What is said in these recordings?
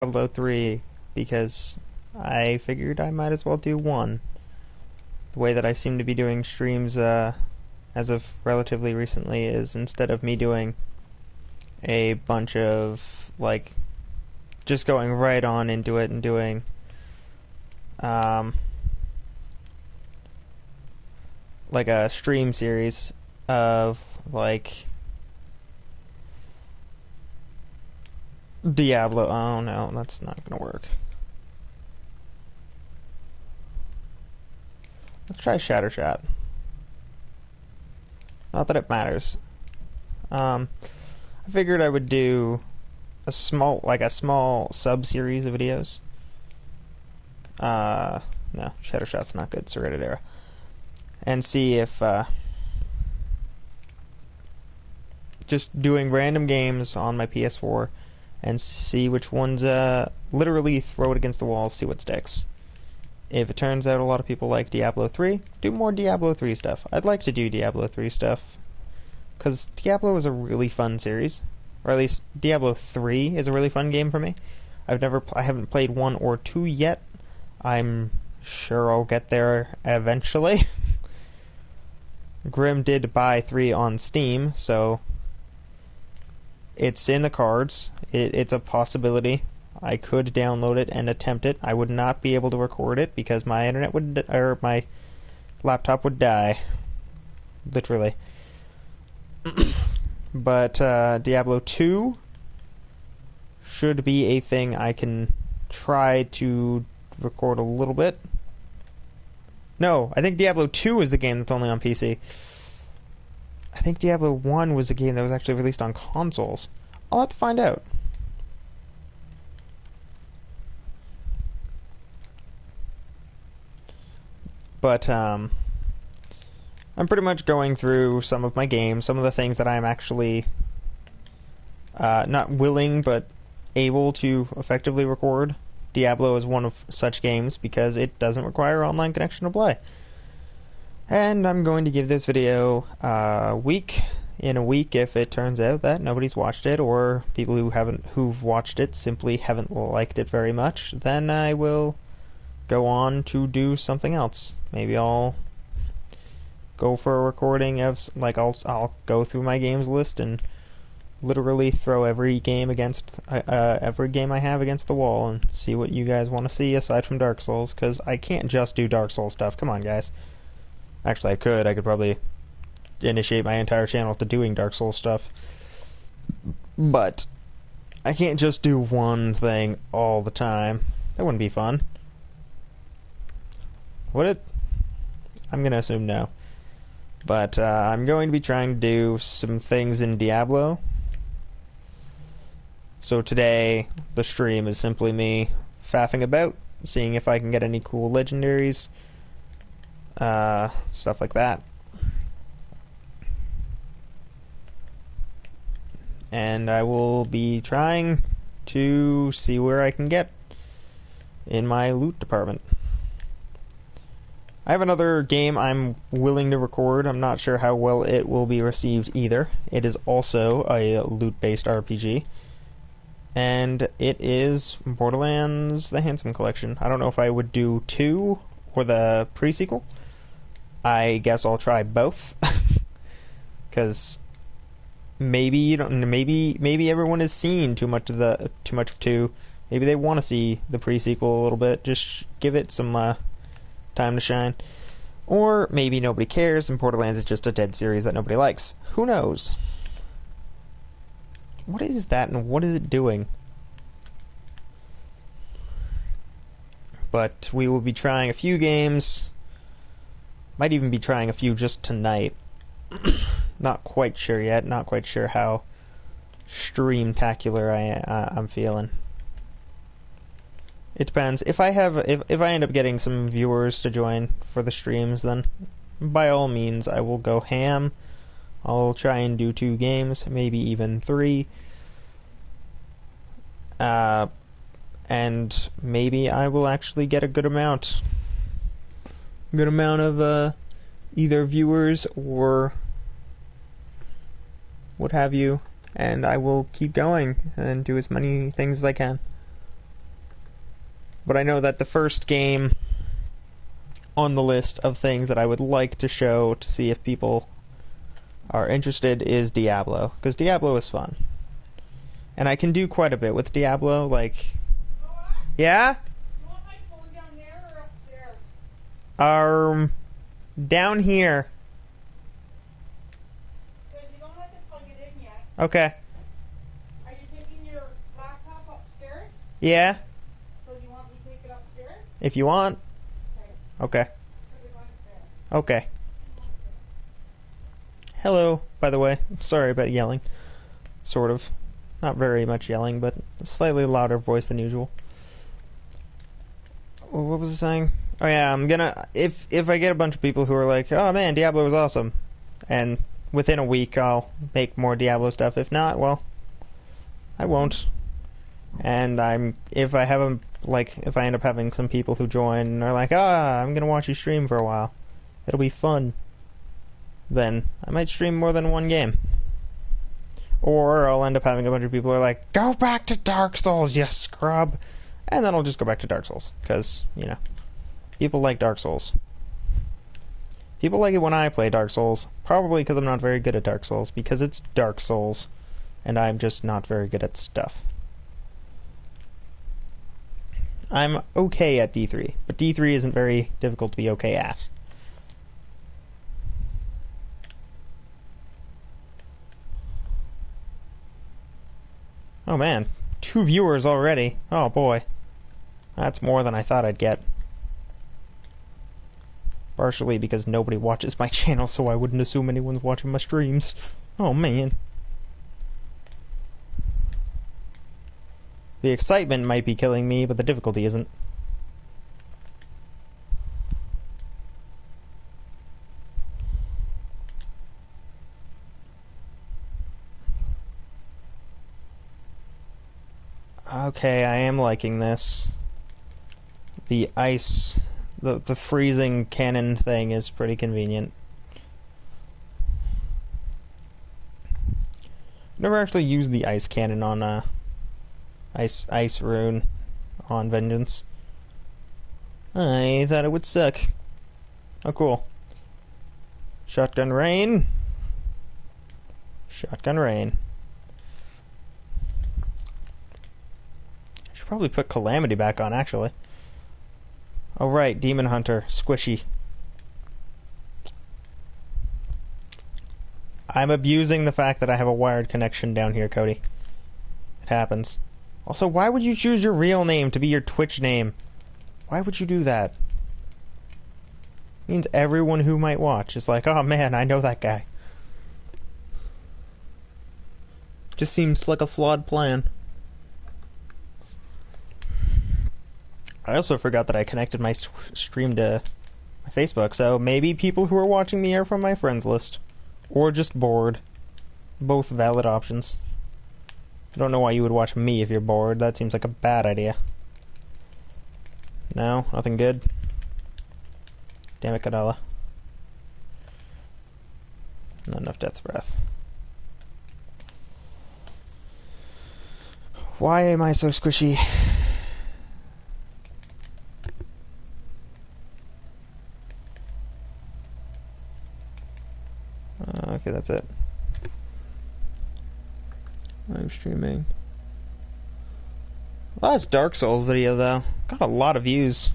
Diablo 3 because I figured I might as well do one. The way that I seem to be doing streams as of relatively recently is instead of me doing a bunch of like just going right on into it and doing like a stream series of like Diablo. Oh no, that's not gonna work. Let's try Shatter Shot. Not that it matters. I figured I would do a small sub-series of videos. No, Shatter Shot's not good. Serrated Era. And see if just doing random games on my PS4 and see which ones literally throw it against the wall, see what sticks. If it turns out a lot of people like Diablo 3, do more Diablo 3 stuff. I'd like to do Diablo 3 stuff, because Diablo is a really fun series. Or at least Diablo 3 is a really fun game for me. I haven't played 1 or 2 yet. I'm sure I'll get there eventually. Grim did buy 3 on Steam, so it's in the cards. It's a possibility. I could download it and attempt it. I would not be able to record it because my internet would, or my laptop would die. Literally. But Diablo 2 should be a thing I can try to record a little bit. No, I think Diablo 2 is the game that's only on PC. I think Diablo 1 was a game that was actually released on consoles. I'll have to find out. But I'm pretty much going through some of my games, some of the things that I'm actually not willing but able to effectively record. Diablo is one of such games because it doesn't require online connection to play. And I'm going to give this video a week. In a week, if it turns out that nobody's watched it, or people who've watched it simply haven't liked it very much, then I will go on to do something else. Maybe I'll go for a recording of I'll go through my games list and literally throw every game I have against the wall and see what you guys want to see aside from Dark Souls, because I can't just do Dark Souls stuff. Come on, guys. Actually, I could probably initiate my entire channel to doing Dark Souls stuff, but I can't just do one thing all the time. That wouldn't be fun. Would it? I'm gonna assume no. But I'm going to be trying to do some things in Diablo. So today, the stream is simply me faffing about, seeing if I can get any cool legendaries, stuff like that. And I will be trying to see where I can get in my loot department. I have another game I'm willing to record. I'm not sure how well it will be received either. It is also a loot-based RPG. And it is Borderlands: The Handsome Collection. I don't know if I would do 2 or the pre-sequel. I guess I'll try both. Because maybe everyone has seen too much of 2. Maybe they want to see the pre-sequel a little bit. Just give it some time to shine. Or maybe nobody cares and Borderlands is just a dead series that nobody likes. Who knows? What is that and what is it doing? But we will be trying a few games. Might even be trying a few just tonight. Not quite sure yet. Not quite sure how stream-tacular I'm feeling. It depends. If I end up getting some viewers to join for the streams, then by all means I will go ham. I'll try and do 2 games, maybe even 3. And maybe I will actually get a good amount of either viewers or what have you, and I will keep going and do as many things as I can. But I know that the first game on the list of things that I would like to show to see if people are interested is Diablo, because Diablo is fun. And I can do quite a bit with Diablo, like... Yeah? You want my phone down there or upstairs? Down here. Because you don't have to plug it in yet. Okay. Are you taking your laptop upstairs? Yeah? So you want me to take it upstairs? If you want. Okay. Okay. Okay. Hello, by the way. Sorry about yelling. Sort of. Not very much yelling, but a slightly louder voice than usual. What was I saying? Oh yeah, I'm gonna... If I get a bunch of people who are like, oh man, Diablo was awesome, and within a week I'll make more Diablo stuff. If not, well, I won't. And if I end up having some people who join and are like, I'm gonna watch you stream for a while, it'll be fun, then I might stream more than one game. Or I'll end up having a bunch of people who are like, go back to Dark Souls, you scrub! And then I'll just go back to Dark Souls, because, you know, people like Dark Souls. People like it when I play Dark Souls, probably because I'm not very good at Dark Souls, because it's Dark Souls, and I'm just not very good at stuff. I'm okay at D3, but D3 isn't very difficult to be okay at. Oh man, 2 viewers already. Oh boy. That's more than I thought I'd get. Partially because nobody watches my channel, so I wouldn't assume anyone's watching my streams. Oh man. The excitement might be killing me, but the difficulty isn't. Okay, I am liking this. The ice, the freezing cannon thing is pretty convenient. Never actually used the ice cannon on ice rune on Vengeance. I thought it would suck. Oh cool. Shotgun rain. Shotgun rain. I should probably put Calamity back on, actually. Oh right, Demon Hunter, squishy. I'm abusing the fact that I have a wired connection down here, Cody. It happens. Also, why would you choose your real name to be your Twitch name? Why would you do that? It means everyone who might watch is like, oh man, I know that guy. Just seems like a flawed plan. I also forgot that I connected my stream to my Facebook, so maybe people who are watching me are from my friends list. Or just bored. Both valid options. I don't know why you would watch me if you're bored. That seems like a bad idea. No? Nothing good? Damn it, Kadala. Not enough Death's Breath. Why am I so squishy? Okay, that's it. I'm streaming. Last Dark Souls video, though. Got a lot of views.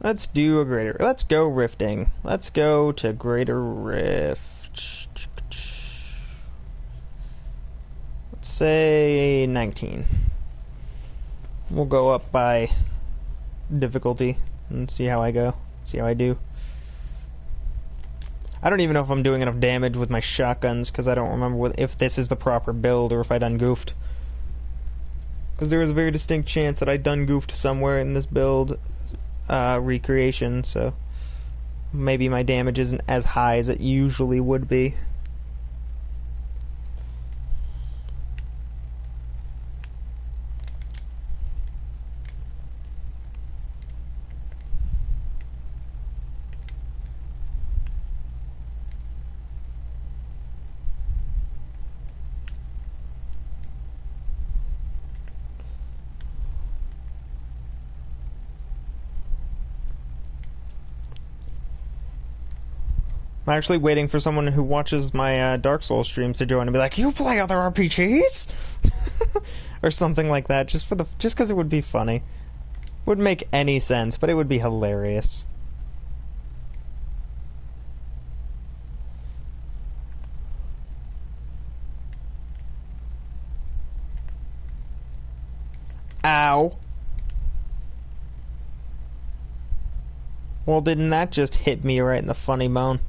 Let's do a greater... Let's go rifting. Let's go to Greater Rift. Let's say 19. We'll go up by difficulty and see how I go. See how I do. I don't even know if I'm doing enough damage with my shotguns, because I don't remember if this is the proper build or if I done goofed. Because there was a very distinct chance that I done goofed somewhere in this build recreation, so maybe my damage isn't as high as it usually would be. I'm actually waiting for someone who watches my Dark Souls streams to join and be like, "You play other RPGs?" or something like that, just because it would be funny. Wouldn't make any sense, but it would be hilarious. Ow. Well, didn't that just hit me right in the funny bone?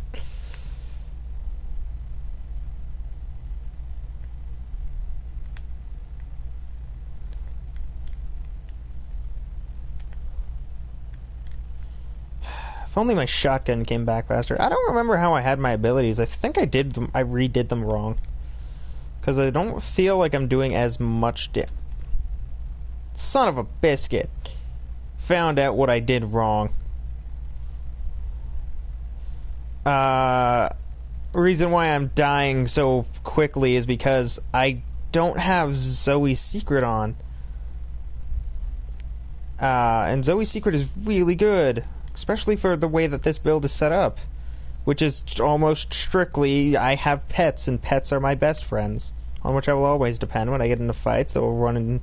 If only my shotgun came back faster. I don't remember how I had my abilities. I think I redid them wrong. Because I don't feel like I'm doing as much Son of a biscuit. Found out what I did wrong. Reason why I'm dying so quickly is because I don't have Zoe's Secret on. And Zoe's Secret is really good. Especially for the way that this build is set up. Which is almost strictly, I have pets, and pets are my best friends. On which I will always depend when I get into fights. That will run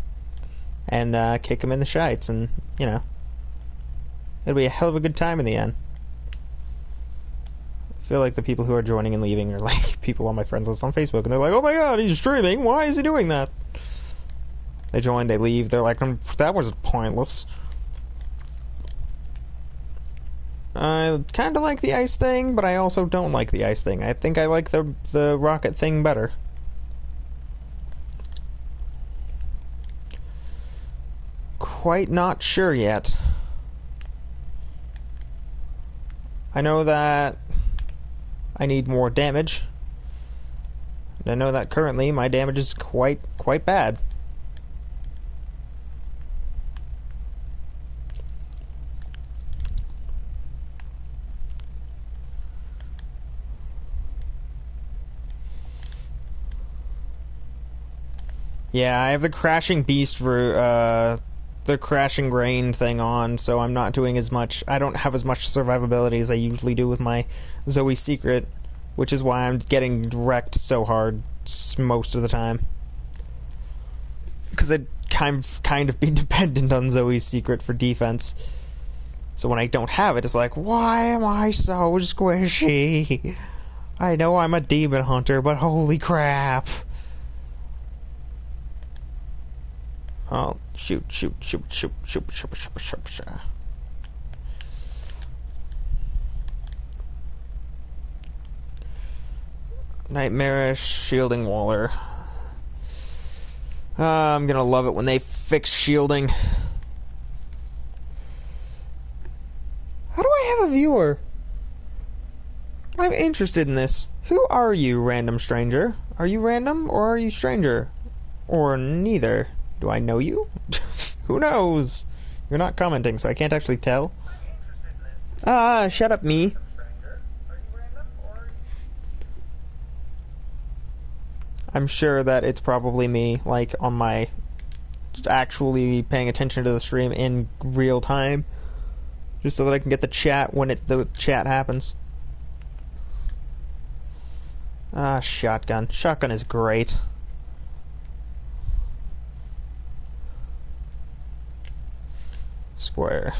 and kick them in the shites. And, you know. It'll be a hell of a good time in the end. I feel like the people who are joining and leaving are like people on my friends list on Facebook. And they're like, oh my god, he's streaming. Why is he doing that? They join, they leave. They're like, that was pointless. I kind of like the ice thing, but I also don't like the ice thing. I think I like the rocket thing better. Quite not sure yet. I know that I need more damage. And I know that currently my damage is quite bad. Yeah, I have the crashing beast for the crashing rain thing on, so I'm not doing as much. I don't have as much survivability as I usually do with my Zoe's Secret, which is why I'm getting wrecked so hard most of the time. Because I'd kind of be dependent on Zoe's Secret for defense. So when I don't have it, it's like, why am I so squishy? I know I'm a demon hunter, but holy crap. Oh, shoot. Nightmarish shielding waller. I'm gonna love it when they fix shielding. How do I have a viewer? I'm interested in this. Who are you, random stranger? Are you random or are you stranger? Or neither? Do I know you? Who knows? You're not commenting, so I can't actually tell. Shut up, me. I'm sure that it's probably me, like, on my... actually paying attention to the stream in real time. Just so that I can get the chat when the chat happens. Shotgun. Shotgun is great. Square.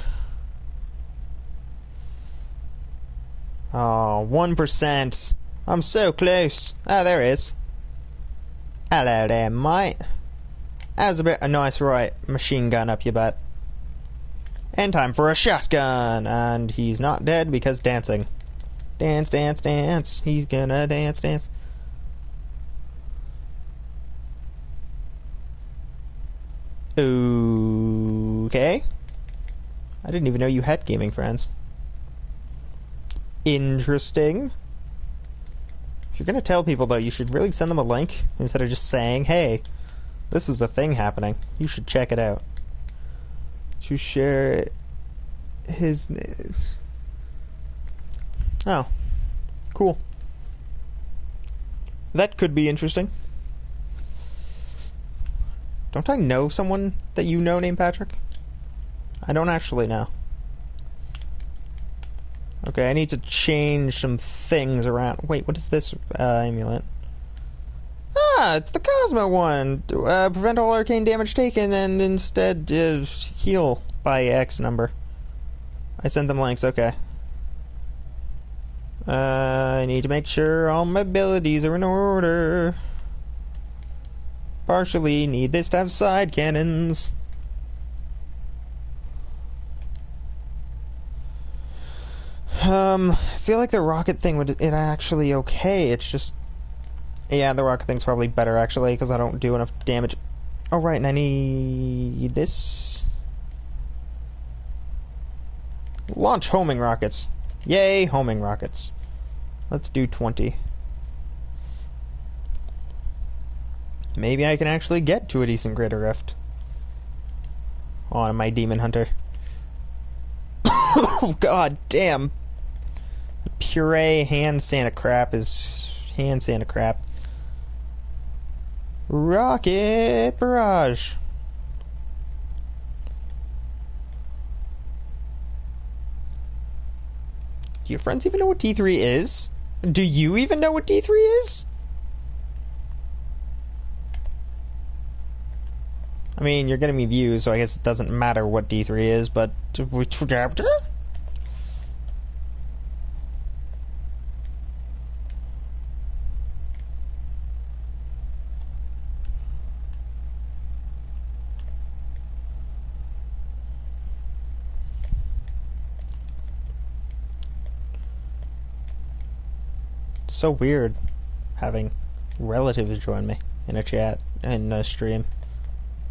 Oh, 1%. I'm so close. Ah, there it is. Hello there, mate. That was a nice right machine gun up your butt. And time for a shotgun. And he's not dead because dancing. Dance, dance, dance. He's gonna dance, dance. Okay. I didn't even know you had gaming friends. Interesting. If you're gonna tell people, though, you should really send them a link instead of just saying, hey, this is the thing happening. You should check it out. To share his... Oh. Cool. That could be interesting. Don't I know someone that you know named Patrick? I don't actually know. Okay, I need to change some things around. Wait, what is this amulet? Ah, it's the Cosmo one. Prevent all arcane damage taken and instead heal by X number. I sent them links, okay. I need to make sure all my abilities are in order. Partially need this to have side cannons. I feel like the rocket thing would it actually okay. It's just, yeah, the rocket thing's probably better actually because I don't do enough damage. Oh right, and I need this. Launch homing rockets. Yay, homing rockets. Let's do 20. Maybe I can actually get to a decent greater rift on my demon hunter. Oh god damn. The puree hand Santa crap is hand Santa crap. Rocket barrage. Do your friends even know what D3 is? Do you even know what D3 is? I mean, you're getting me views, so I guess it doesn't matter what D3 is, but... So weird having relatives join me in a chat, in a stream.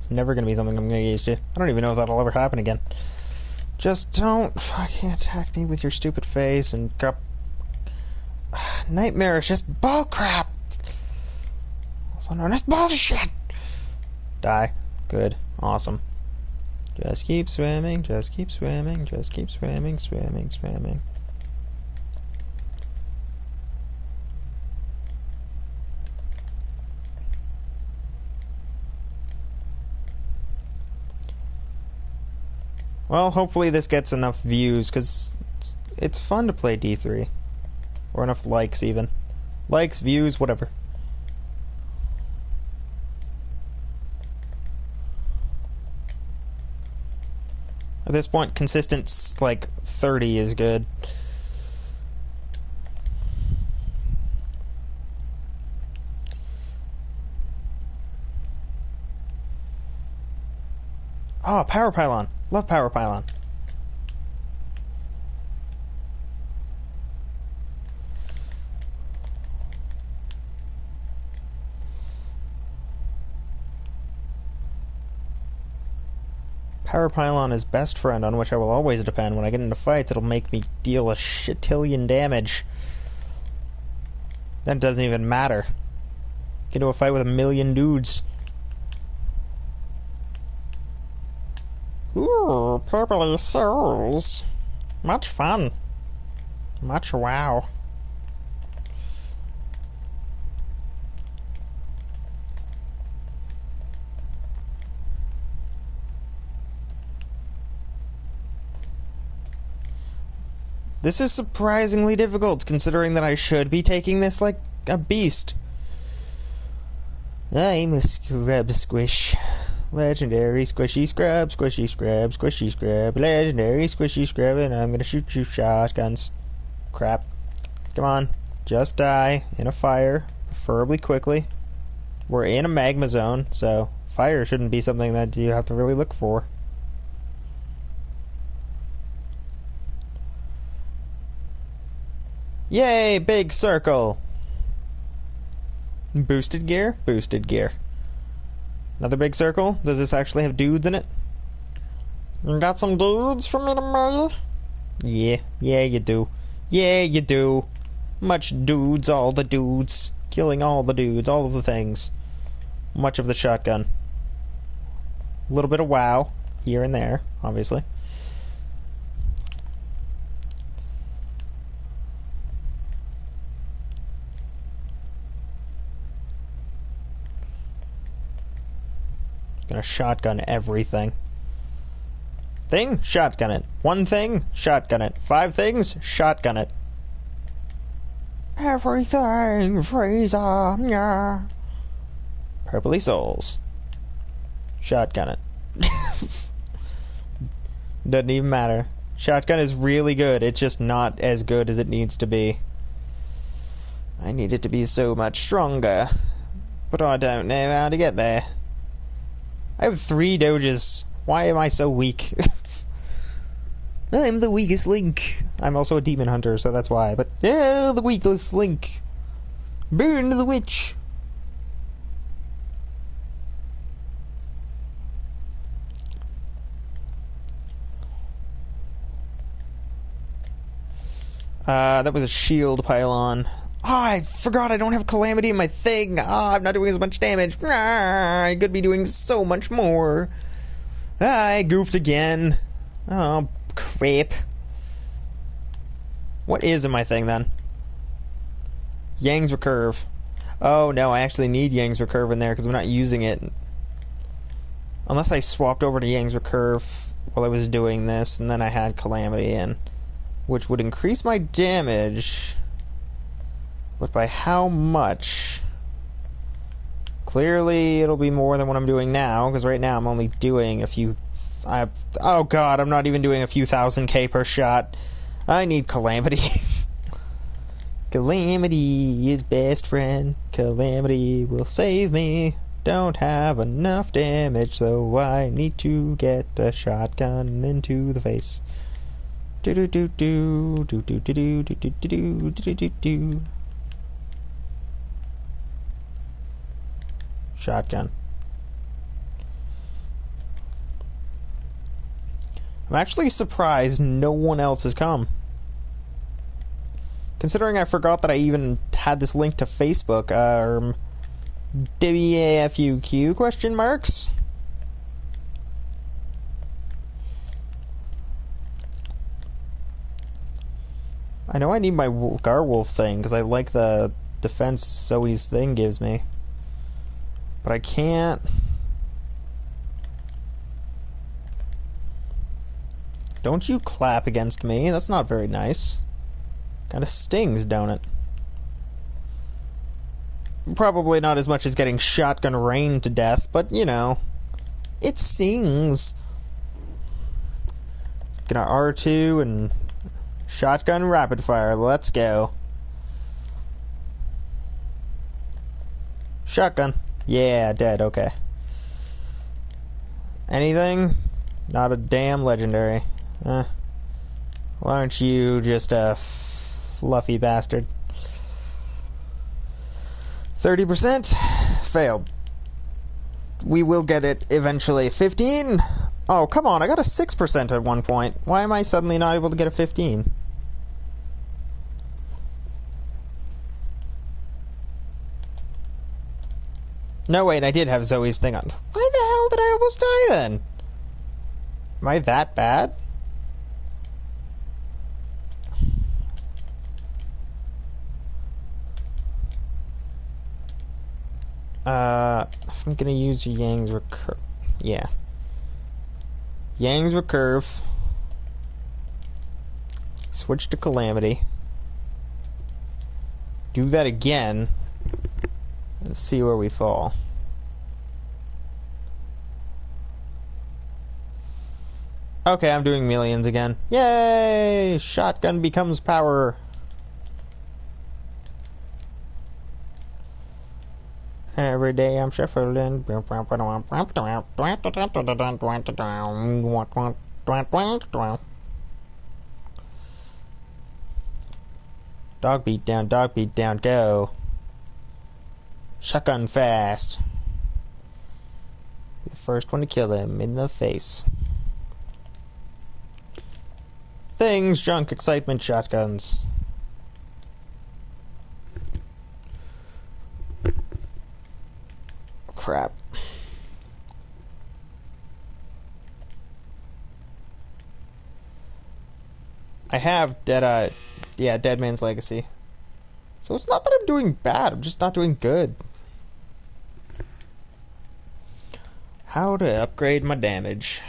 It's never going to be something I'm going to get used to. I don't even know if that'll ever happen again. Just don't fucking attack me with your stupid face and crap. Nightmare is just bull crap. Also known as bullshit. Die. Good. Awesome. Just keep swimming, just keep swimming, just keep swimming, swimming, swimming. Well, hopefully this gets enough views, because it's fun to play D3. Or enough likes, even. Likes, views, whatever. At this point, consistent, like, 30 is good. Oh, power pylon. Love power pylon. Power pylon is best friend, on which I will always depend. When I get into fights, it'll make me deal a shitillion damage. That doesn't even matter. Get into a fight with a million dudes. Ooh, purpley souls. Much fun. Much wow. This is surprisingly difficult, considering that I should be taking this like a beast. I'm a scrub squish. Legendary squishy scrub, squishy scrub, squishy scrub, legendary squishy scrub, and I'm gonna shoot you shotguns. Crap. Come on. Just die in a fire, preferably quickly. We're in a magma zone, so fire shouldn't be something that you have to really look for. Yay, big circle! Boosted gear? Boosted gear. Another big circle? Does this actually have dudes in it? Got some dudes for me to murder? Yeah, you do. Yeah, you do. Much dudes, all the dudes. Killing all the dudes, all of the things. Much of the shotgun. A little bit of WoW, here and there, obviously. Gonna shotgun everything. thing, shotgun it. One thing, shotgun it. 5 things, shotgun it. Everything, Fraser, yeah. Purpley souls. Shotgun it. Doesn't even matter. Shotgun is really good, it's just not as good as it needs to be. I need it to be so much stronger. But I don't know how to get there. I have 3 doges. Why am I so weak? I'm the weakest link. I'm also a demon hunter, so that's why. But, yeah, the weakest link. Burn the witch. That was a shield pylon. Oh, I forgot I don't have Calamity in my thing. I'm not doing as much damage. I could be doing so much more. I goofed again. Oh, crap. What is in my thing, then? Yang's Recurve. Oh, no, I actually need Yang's Recurve in there because I'm not using it. Unless I swapped over to Yang's Recurve while I was doing this, and then I had Calamity in. Which would increase my damage. But by how much? Clearly, it'll be more than what I'm doing now, because right now I'm only doing a few... oh god, I'm not even doing a few thousand K per shot. I need Calamity. Calamity is best friend. Calamity will save me. Don't have enough damage, so I need to get a shotgun into the face. Do do do do do do do do do do do do do. Shotgun. I'm actually surprised no one else has come. Considering I forgot that I even had this link to Facebook. WAFUQ question marks? I know I need my Garwolf thing, because I like the defense Zoe's thing gives me. But I can't... Don't you clap against me, that's not very nice. Kinda stings, don't it? Probably not as much as getting shotgun rained to death, but you know, it stings. Get our R2 and shotgun rapid fire, let's go. Shotgun. Yeah, dead, okay. Anything? Not a damn legendary. Well, aren't you just a fluffy bastard? 30%? Failed. We will get it eventually. 15? Oh, come on, I got a 6% at one point. Why am I suddenly not able to get a 15? No, wait, I did have Zoe's thing on. Why the hell did I almost die then? Am I that bad? I'm gonna use Yang's Recurve. Yeah. Yang's Recurve. Switch to Calamity. Do that again. Let's see where we fall. Okay, I'm doing millions again. Yay! Shotgun becomes power. Every day I'm shuffling. Dog beat down, go. Shotgun fast. Be the first one to kill him in the face. Things, junk, excitement, shotguns. Crap. I have Dead Man's Legacy. So it's not that I'm doing bad, I'm just not doing good. How to upgrade my damage.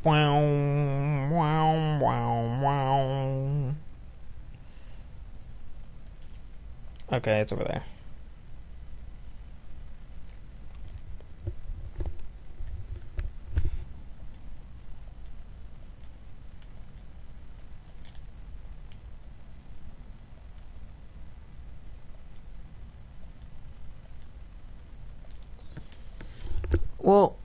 Wow, wow, wow, wow. Okay, it's over there. Well,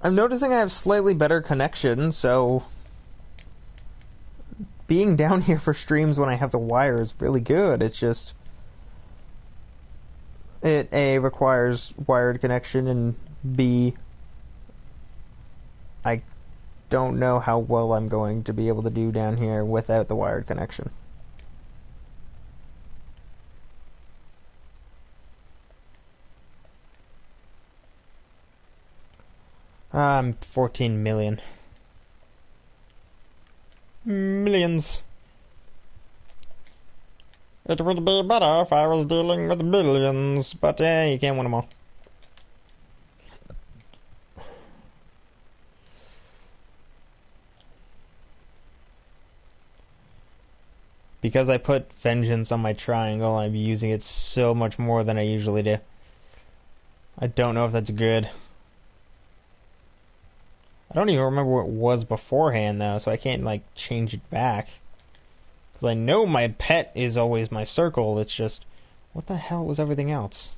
I'm noticing I have slightly better connection, so being down here for streams when I have the wire is really good. It's just it A requires wired connection, and B, I don't know how well I'm going to be able to do down here without the wired connection. I'm 14 million. Millions. It would be better if I was dealing with billions, but you can't win them all. Because I put vengeance on my triangle, I'm using it so much more than I usually do. I don't know if that's good. I don't even remember what it was beforehand, though, so I can't, like, change it back. Because I know my pet is always my circle, it's just... What the hell was everything else?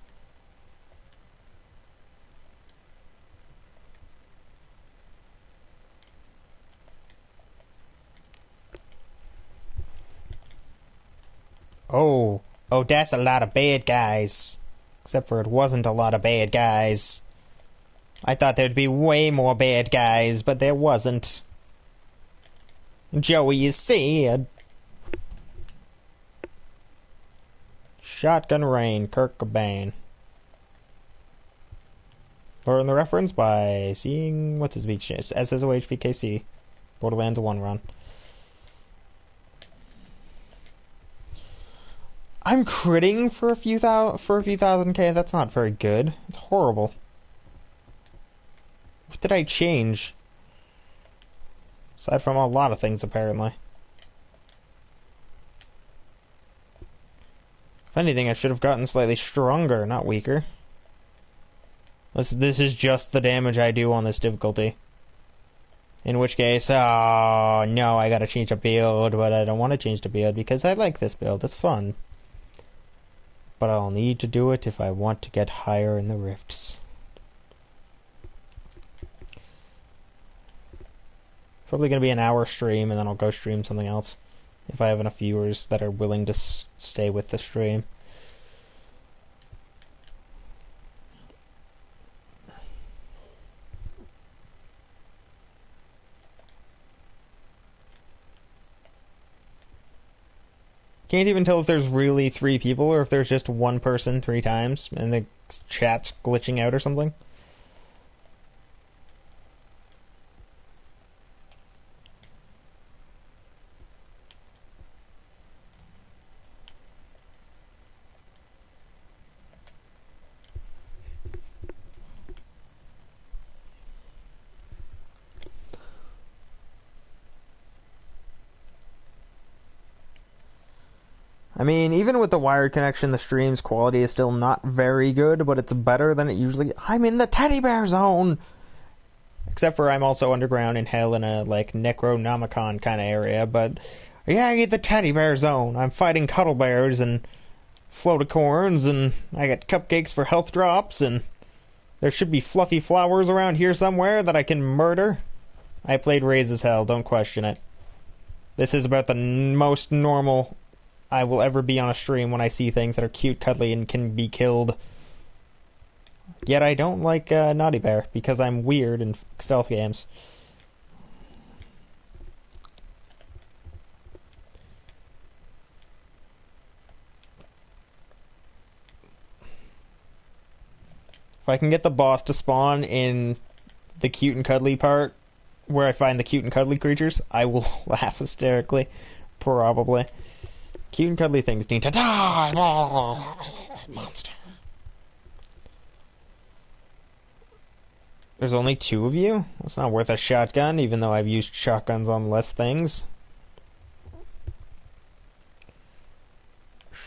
Oh, that's a lot of bad guys. Except for it wasn't a lot of bad guys. I thought there'd be way more bad guys, but there wasn't. Joey is sad. Shotgun Rain, Kurt Cobain. Learn the reference by seeing what's his beach. It's SSOHPKC. Borderlands 1 run. I'm critting for a few thousand K. That's not very good. It's horrible. What did I change? Aside from a lot of things, apparently. If anything, I should have gotten slightly stronger, not weaker. This is just the damage I do on this difficulty. In which case, oh no, I gotta change the build, but I don't want to change the build because I like this build, it's fun. But I'll need to do it if I want to get higher in the rifts. Probably gonna be an hour stream, and then I'll go stream something else. If I have enough viewers that are willing to stay with the stream. Can't even tell if there's really 3 people or if there's just 1 person 3 times and the chat's glitching out or something. I mean, even with the wired connection, the stream's quality is still not very good, but it's better than it usually... I'm in the teddy bear zone! Except for I'm also underground in hell in a, like, Necronomicon kind of area, but... Yeah, I get the teddy bear zone. I'm fighting cuddle bears and floaticorns, and I got cupcakes for health drops, and... There should be fluffy flowers around here somewhere that I can murder. I played Raise as Hell, don't question it. This is about the most normal... I will ever be on a stream when I see things that are cute, cuddly, and can be killed. Yet I don't like Naughty Bear, because I'm weird in stealth games. If I can get the boss to spawn in the cute and cuddly part, where I find the cute and cuddly creatures, I will laugh hysterically. Probably. Cute and cuddly things need to die! Monster. There's only 2 of you? It's not worth a shotgun, even though I've used shotguns on less things.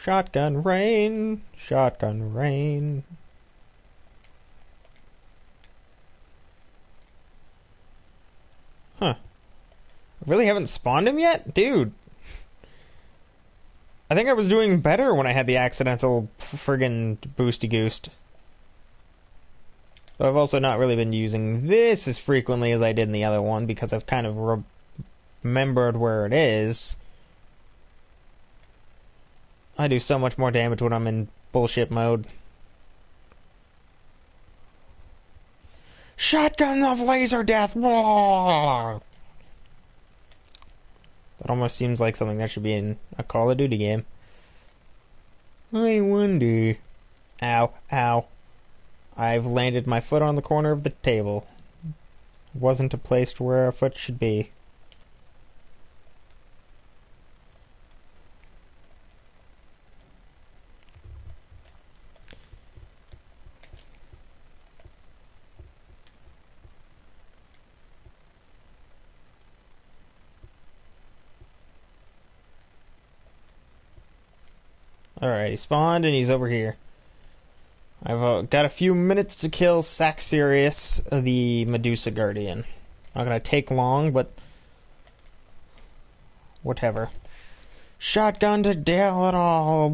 Shotgun rain. Shotgun rain. Huh. I really haven't spawned him yet? Dude. I think I was doing better when I had the accidental friggin' boosty goost. But I've also not really been using this as frequently as I did in the other one because I've kind of remembered where it is. I do so much more damage when I'm in bullshit mode. Shotgun of laser death! That almost seems like something that should be in a Call of Duty game. I wonder. Ow, ow. I've landed my foot on the corner of the table. Wasn't a place where a foot should be. Alright, he spawned and he's over here. I've got a few minutes to kill Saxerius, the Medusa Guardian. Not gonna take long, but whatever. Shotgun to deal it all.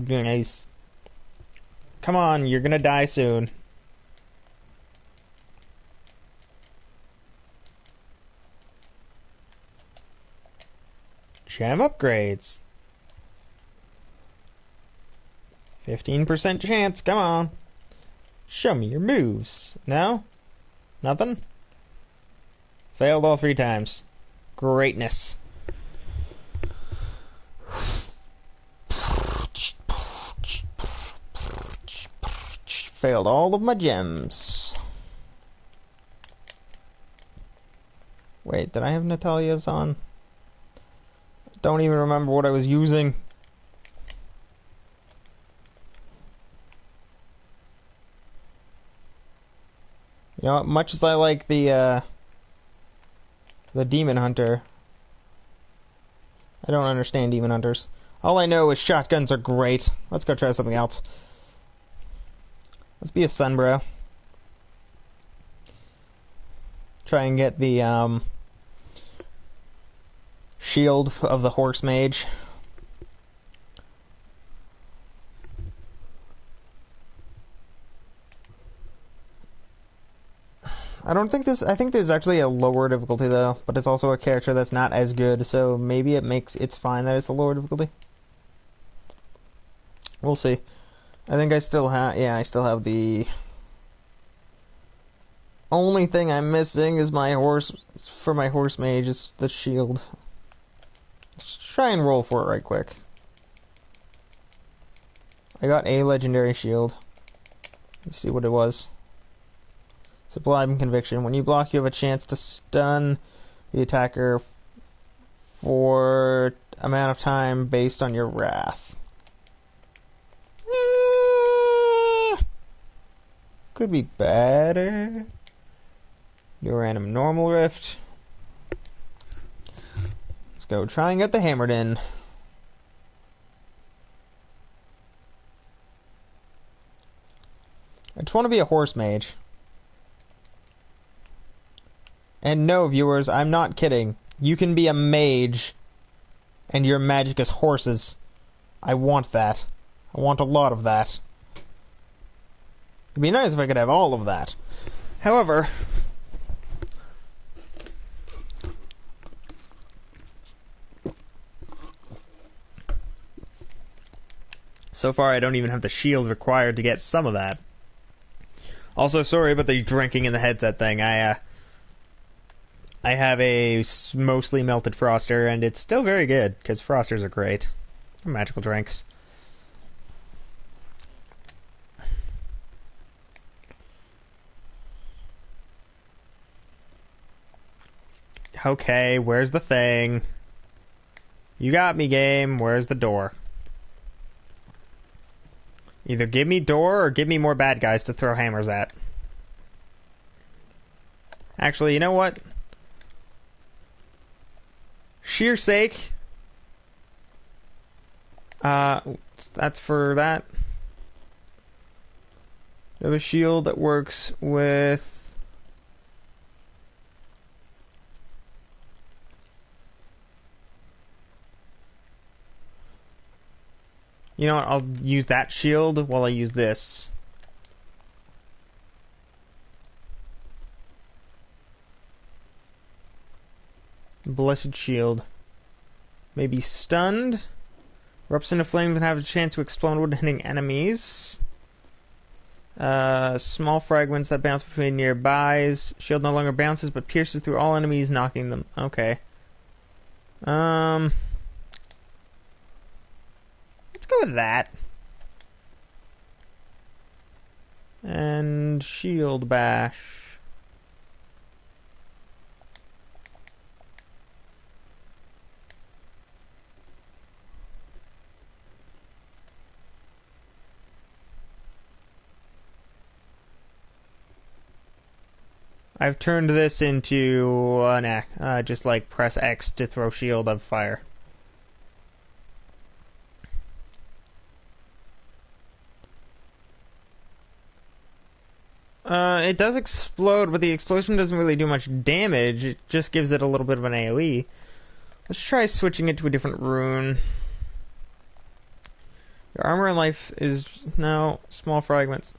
Nice. Come on, you're gonna die soon. Gem upgrades. 15% chance, come on. Show me your moves. No? Nothing? Failed all 3 times. Greatness. Failed all of my gems. Wait, did I have Natalia's on? Don't even remember what I was using. You know, much as I like the Demon Hunter, I don't understand Demon Hunters. All I know is shotguns are great. Let's go try something else. Let's be a Sunbro. Try and get the shield of the Horse Mage. I think this is actually a lower difficulty though, but it's also a character that's not as good, so maybe it's fine that it's a lower difficulty. We'll see. I think I still have the only thing I'm missing is my horse mage is the shield. Let's try and roll for it right quick. I got a legendary shield. Let me see what it was. Sublime Conviction. When you block, you have a chance to stun the attacker for amount of time based on your wrath. Could be better. Do a random normal rift. Let's go try and get the hammered in. I just want to be a horse mage. And no, viewers, I'm not kidding. You can be a mage, and your magic is horses. I want that. I want a lot of that. It'd be nice if I could have all of that. However, so far I don't even have the shield required to get some of that. Also, sorry about the drinking in the headset thing. I have a mostly melted Froster, and it's still very good, because Frosters are great. They're magical drinks. Okay, where's the thing? You got me, game. Where's the door? Either give me door, or give me more bad guys to throw hammers at. Actually, you know what? Sheer sake. That's for that. We have a shield that works with... You know what? I'll use that shield while I use this. Blessed shield. May be stunned. Erupts into flames and have a chance to explode when hitting enemies. Small fragments that bounce between nearbys. Shield no longer bounces but pierces through all enemies, knocking them. Okay. Let's go with that. And shield bash. I've turned this into just like press X to throw shield of fire. It does explode, but the explosion doesn't really do much damage. It just gives it a little bit of an AoE. Let's try switching it to a different rune. Your armor and life is now small fragments.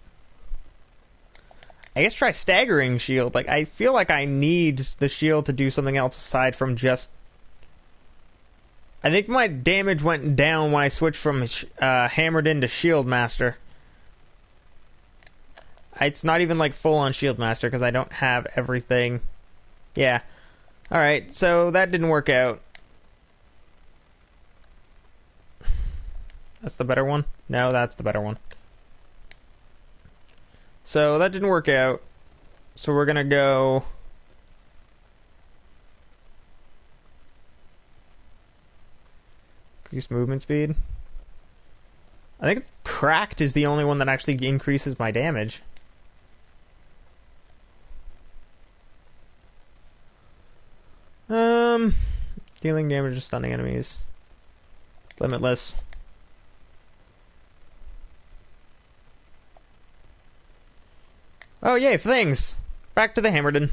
I guess try staggering shield. Like, I feel like I need the shield to do something else aside from just... I think my damage went down when I switched from hammered into shield master. It's not even like full on shield master because I don't have everything. Yeah. Alright, so that didn't work out. That's the better one? No, that's the better one. So that didn't work out. So we're gonna go... Increase movement speed. I think cracked is the only one that actually increases my damage. Dealing damage to stunning enemies. Limitless. Oh yay, things! Back to the Hammerden.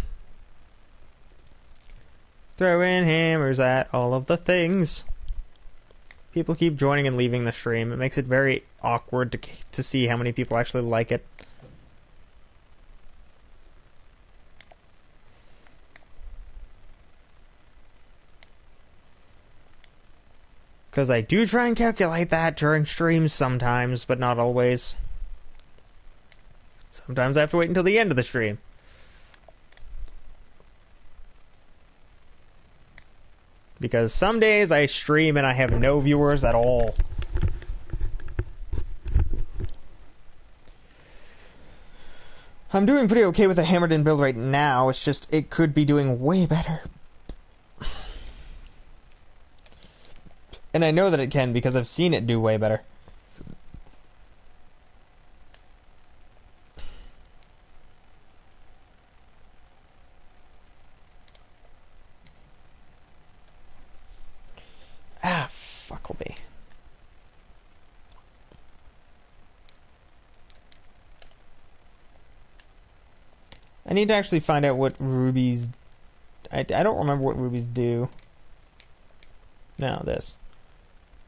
Throwing hammers at all of the things. People keep joining and leaving the stream. It makes it very awkward to see how many people actually like it. Because I do try and calculate that during streams sometimes, but not always. Sometimes I have to wait until the end of the stream. Because some days I stream and I have no viewers at all. I'm doing pretty okay with the hammered-in build right now. It's just, it could be doing way better. And I know that it can because I've seen it do way better. Ah, fuckleby. I need to actually find out what rubies... I don't remember what rubies do. No, this.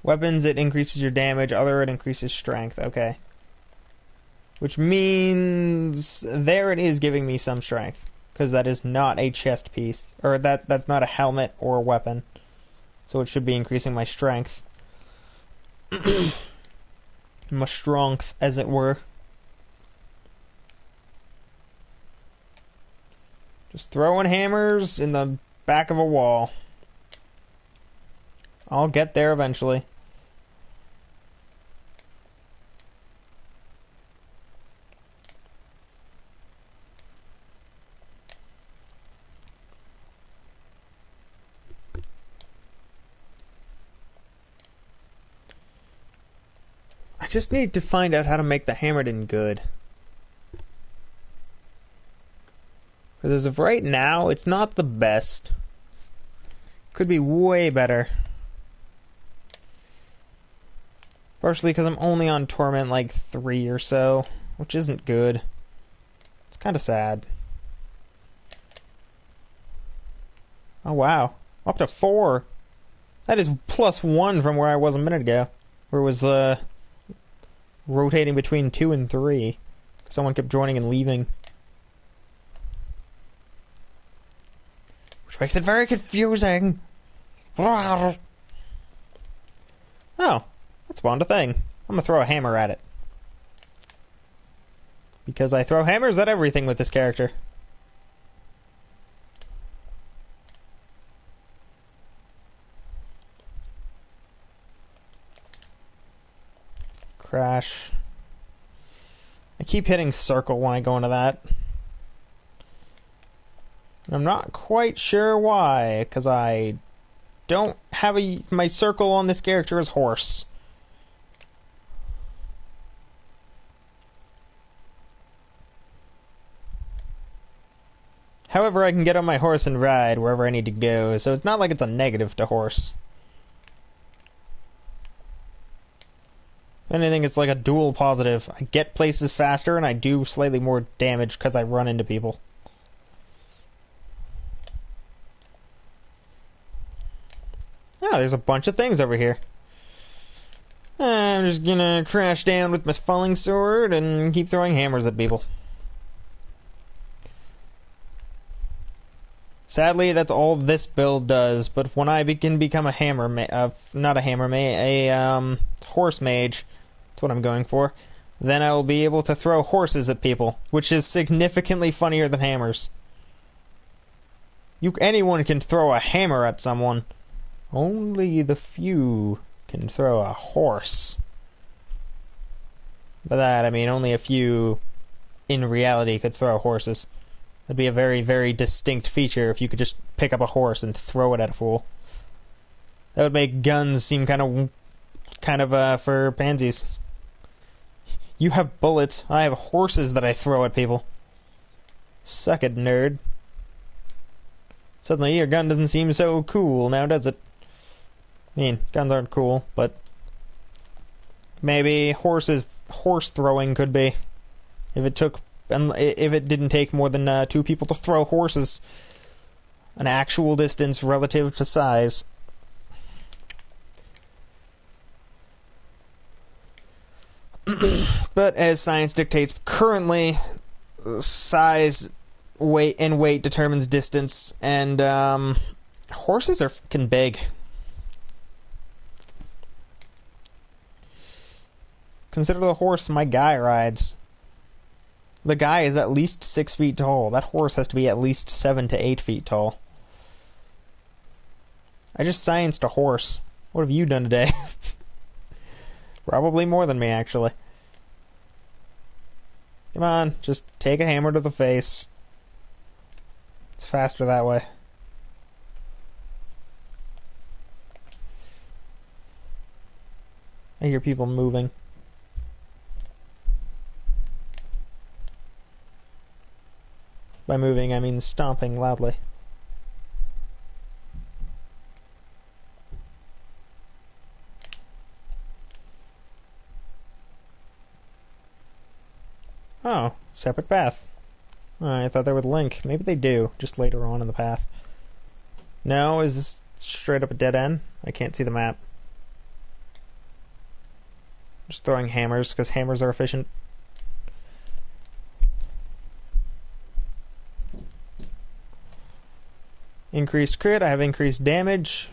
Weapons, it increases your damage. Other, it increases strength. Okay. Which means... There it is giving me some strength. Because that is not a chest piece. Or that's not a helmet or a weapon. So it should be increasing my strength. My strength, as it were. Just throwing hammers in the back of a wall. I'll get there eventually. I just need to find out how to make the hammered-in good. Because as of right now, it's not the best. Could be way better. Partially because I'm only on Torment like 3 or so, which isn't good. It's kind of sad. Oh wow, up to 4. That is +1 from where I was a minute ago, where it was rotating between 2 and 3. Someone kept joining and leaving, which makes it very confusing. Oh, that spawned a thing. I'm gonna throw a hammer at it. Because I throw hammers at everything with this character. Crash. I keep hitting circle when I go into that. I'm not quite sure why, because I don't have my circle on this character as horse. However, I can get on my horse and ride wherever I need to go, so it's not like it's a negative to horse. If anything, it's like a dual positive. I get places faster and I do slightly more damage because I run into people. Oh, there's a bunch of things over here. I'm just gonna crash down with my falling sword and keep throwing hammers at people. Sadly, that's all this build does, but when I can become a hammer, not a hammer, a horse mage, that's what I'm going for, then I will be able to throw horses at people, which is significantly funnier than hammers. Anyone can throw a hammer at someone. Only the few can throw a horse. By that, I mean only a few in reality could throw horses. That'd be a very, very distinct feature if you could just pick up a horse and throw it at a fool. That would make guns seem kind of for pansies. You have bullets. I have horses that I throw at people. Suck it, nerd. Suddenly your gun doesn't seem so cool now, does it? I mean, guns aren't cool, but maybe horse throwing could be. If it didn't take more than 2 people to throw horses an actual distance relative to size. But as science dictates, currently size, weight determines distance, and horses are fucking big. Consider the horse my guy rides. The guy is at least 6 feet tall. That horse has to be at least 7 to 8 feet tall. I just scienced a horse. What have you done today? Probably more than me, actually. Come on, just take a hammer to the face. It's faster that way. I hear people moving. By moving, I mean stomping loudly. Oh, separate path. Oh, I thought they would link. Maybe they do, just later on in the path. No, is this straight up a dead end? I can't see the map. Just throwing hammers, because hammers are efficient. Increased crit, I have increased damage.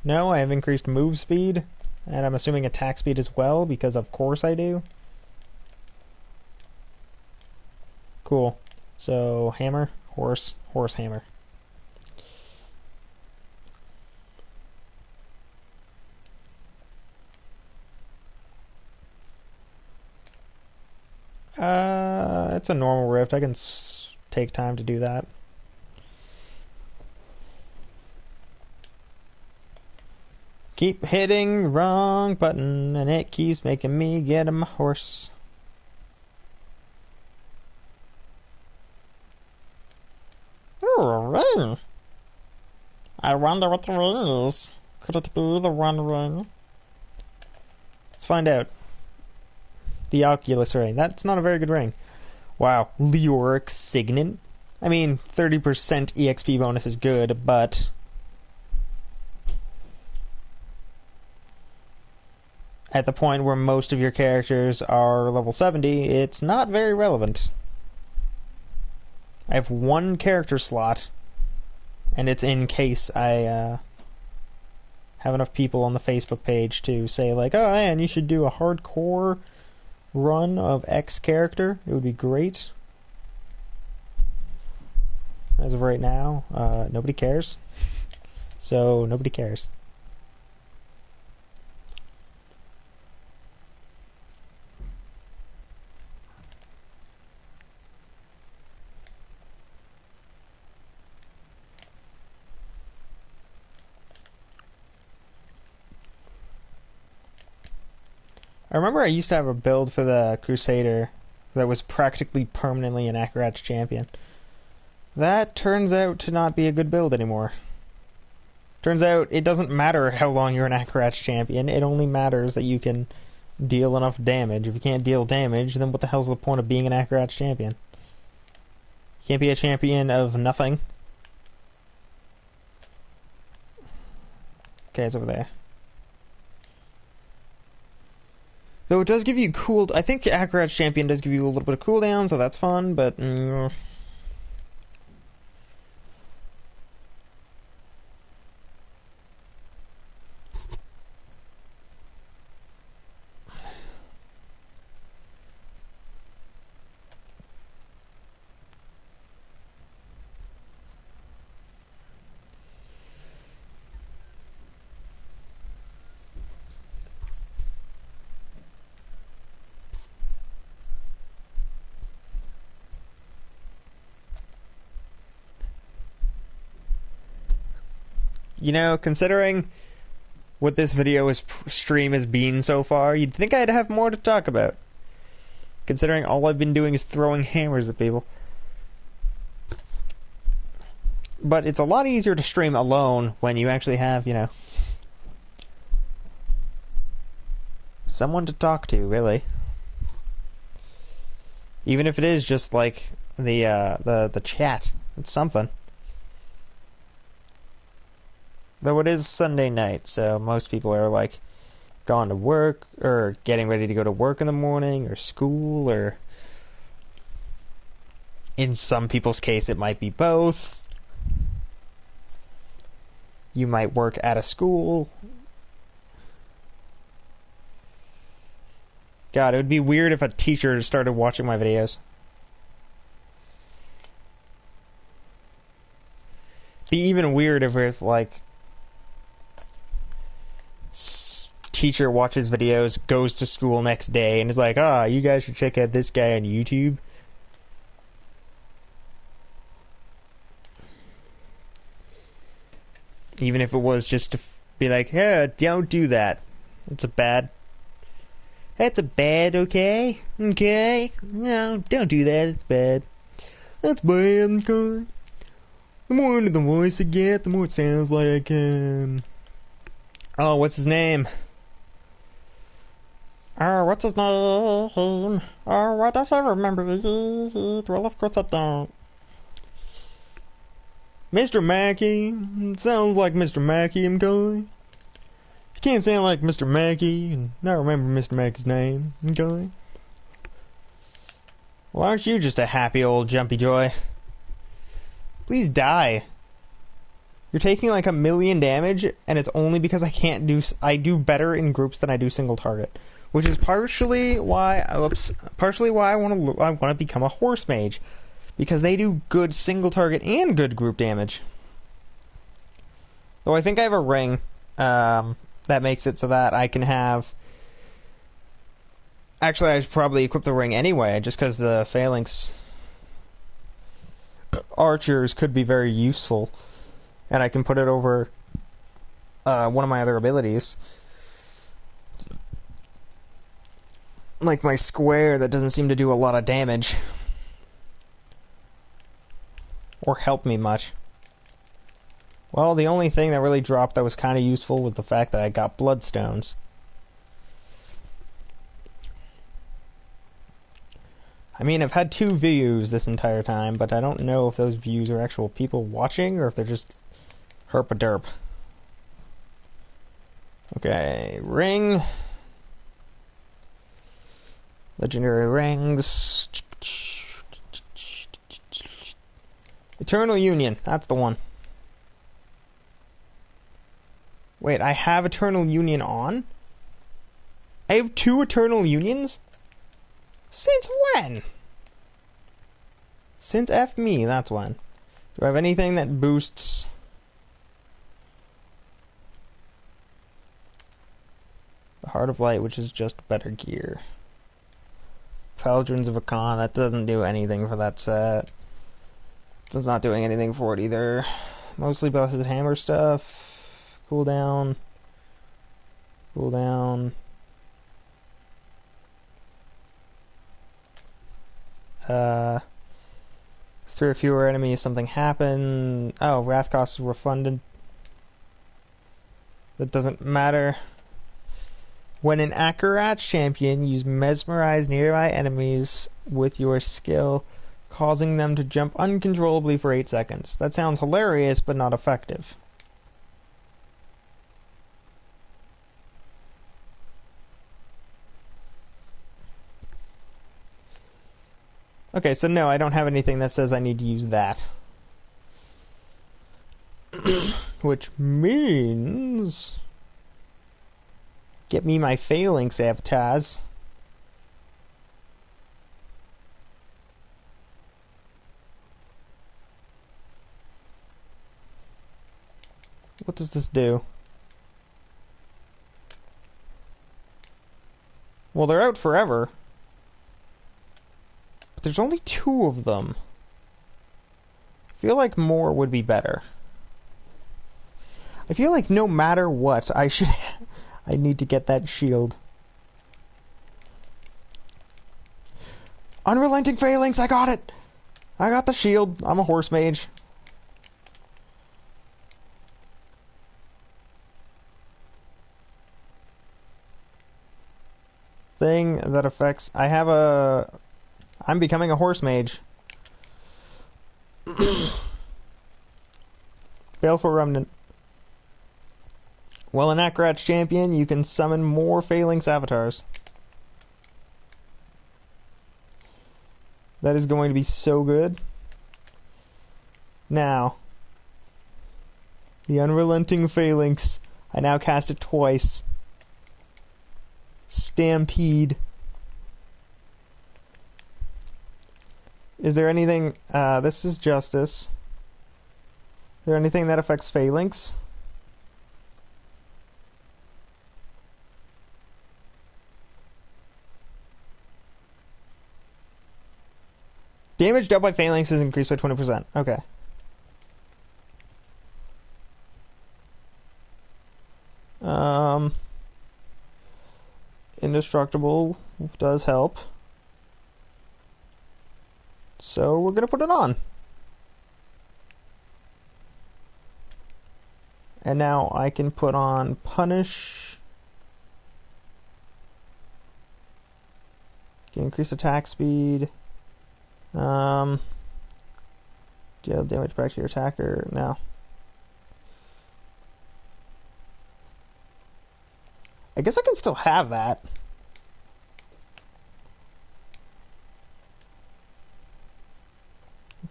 No, I have increased move speed. And I'm assuming attack speed as well, because of course I do. Cool. So, hammer, horse, horse, hammer. It's a normal rift. I can take time to do that. Keep hitting wrong button, and it keeps making me get on my horse. Ooh, a ring. I wonder what the ring is. Could it be the One Ring? Let's find out. The Oculus ring. That's not a very good ring. Wow. Leoric Signet. I mean, 30% EXP bonus is good, but... at the point where most of your characters are level 70, it's not very relevant. I have one character slot, and it's in case I have enough people on the Facebook page to say, like, oh man, you should do a hardcore run of X character. It would be great. As of right now, nobody cares. So, nobody cares. I remember I used to have a build for the Crusader that was practically permanently an Akarat's champion. That turns out to not be a good build anymore. Turns out it doesn't matter how long you're an Akarat's champion, it only matters that you can deal enough damage. If you can't deal damage, then what the hell's the point of being an Akarat's champion? You can't be a champion of nothing. Okay, it's over there. Though it does give you cool... I think Akarat's champion does give you a little bit of cooldown, so that's fun, but... You know, considering what this stream has been so far, you'd think I'd have more to talk about. Considering all I've been doing is throwing hammers at people. But it's a lot easier to stream alone when you actually have, you know, someone to talk to, really. Even if it is just like the chat, it's something. Though it is Sunday night, so most people are like gone to work or getting ready to go to work in the morning or school, or in some people's case it might be both. You might work at a school. God, it would be weird if a teacher started watching my videos. Be even weird if like teacher watches videos, goes to school next day, and is like, ah, you guys should check out this guy on YouTube. Even if it was just to be like, yeah, don't do that. It's a bad, okay? Okay? No, don't do that, it's bad. That's bad, okay? The more into the voice I get, the more it sounds like, oh, what's his name? What's his name? Why don't I remember it? Well, of course I don't. Mr. Mackey. It sounds like Mr. Mackey, I'm going. You can't sound like Mr. Mackey and not remember Mr. Mackey's name, I'm going. Well, aren't you just a happy old jumpy joy? Please die. You're taking like 1,000,000 damage, and it's only because I do better in groups than I do single target, which is partially why I want to become a horse mage, because they do good single target and good group damage. Though I think I have a ring that makes it so that I can have. Actually, I should probably equip the ring anyway, just because the phalanx archers could be very useful. And I can put it over one of my other abilities. Like my square that doesn't seem to do a lot of damage. or help me much. Well, the only thing that really dropped that was kind of useful was the fact that I got bloodstones. I mean, I've had 2 views this entire time, but I don't know if those views are actual people watching or if they're just herp-a-derp. Okay, ring. Legendary rings. Eternal Union, that's the one. Wait, I have Eternal Union on? I have 2 Eternal Unions? Since when? Since F me, that's when. Do I have anything that boosts? The Heart of Light, which is just better gear. Paladins of Akan, that doesn't do anything for that set. It's not doing anything for it either. Mostly Blessed Hammer stuff. Cooldown. Cooldown. Through a fewer enemies, something happened. Oh, Wrath cost is refunded. That doesn't matter. When an Akarat champion, use mesmerize nearby enemies with your skill, causing them to jump uncontrollably for 8 seconds. That sounds hilarious, but not effective. Okay, so no, I don't have anything that says I need to use that. Which means... get me my phalanx avatars. What does this do? Well, they're out forever. But there's only 2 of them. I feel like more would be better. I feel like no matter what, I need to get that shield. Unrelenting Phalanx, I got it! I got the shield. I'm a horse mage. Thing that affects... I'm becoming a horse mage. Baleful Remnant. While an Akarat's champion, you can summon more Phalanx avatars. That is going to be so good. Now, the Unrelenting Phalanx. I now cast it twice. Stampede. Is there anything... this is Justice. Is there anything that affects Phalanx? Damage dealt by Phalanx is increased by 20%. Okay. Indestructible does help. So we're gonna put it on. And now I can put on Punish. Can increase attack speed. Deal damage back to your attacker. No. I guess I can still have that.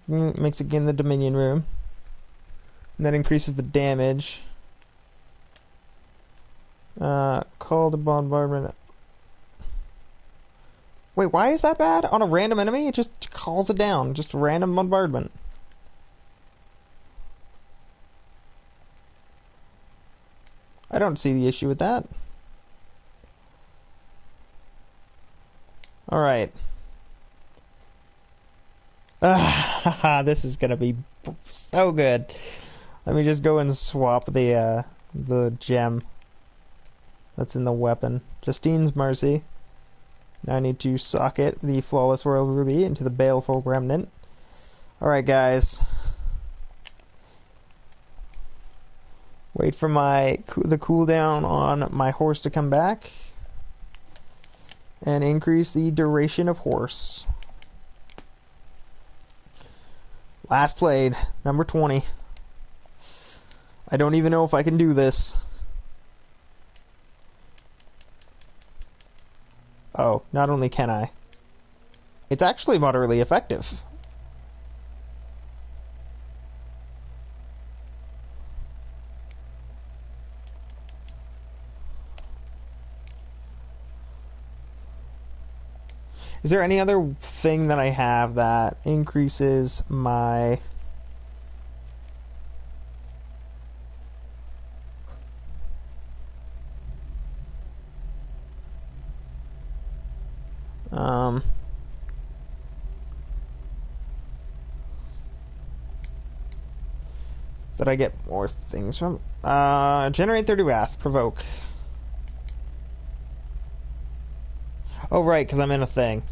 Makes it in the Dominion room. And that increases the damage. Call the bombardment. Wait, why is that bad? On a random enemy? It just calls it down. Just random bombardment. I don't see the issue with that. Alright. This is gonna be so good. Let me just go and swap the gem that's in the weapon. Justine's Mercy. Now I need to socket the Flawless Royal Ruby into the Baleful Remnant. Alright guys. Wait for the cooldown on my horse to come back. And increase the duration of horse. Last played, number 20. I don't even know if I can do this. Oh, not only can I, it's actually moderately effective. Is there any other thing that I have that increases my... that I get more things from? Generate 30 wrath. Provoke. Oh, right, because I'm in a thing.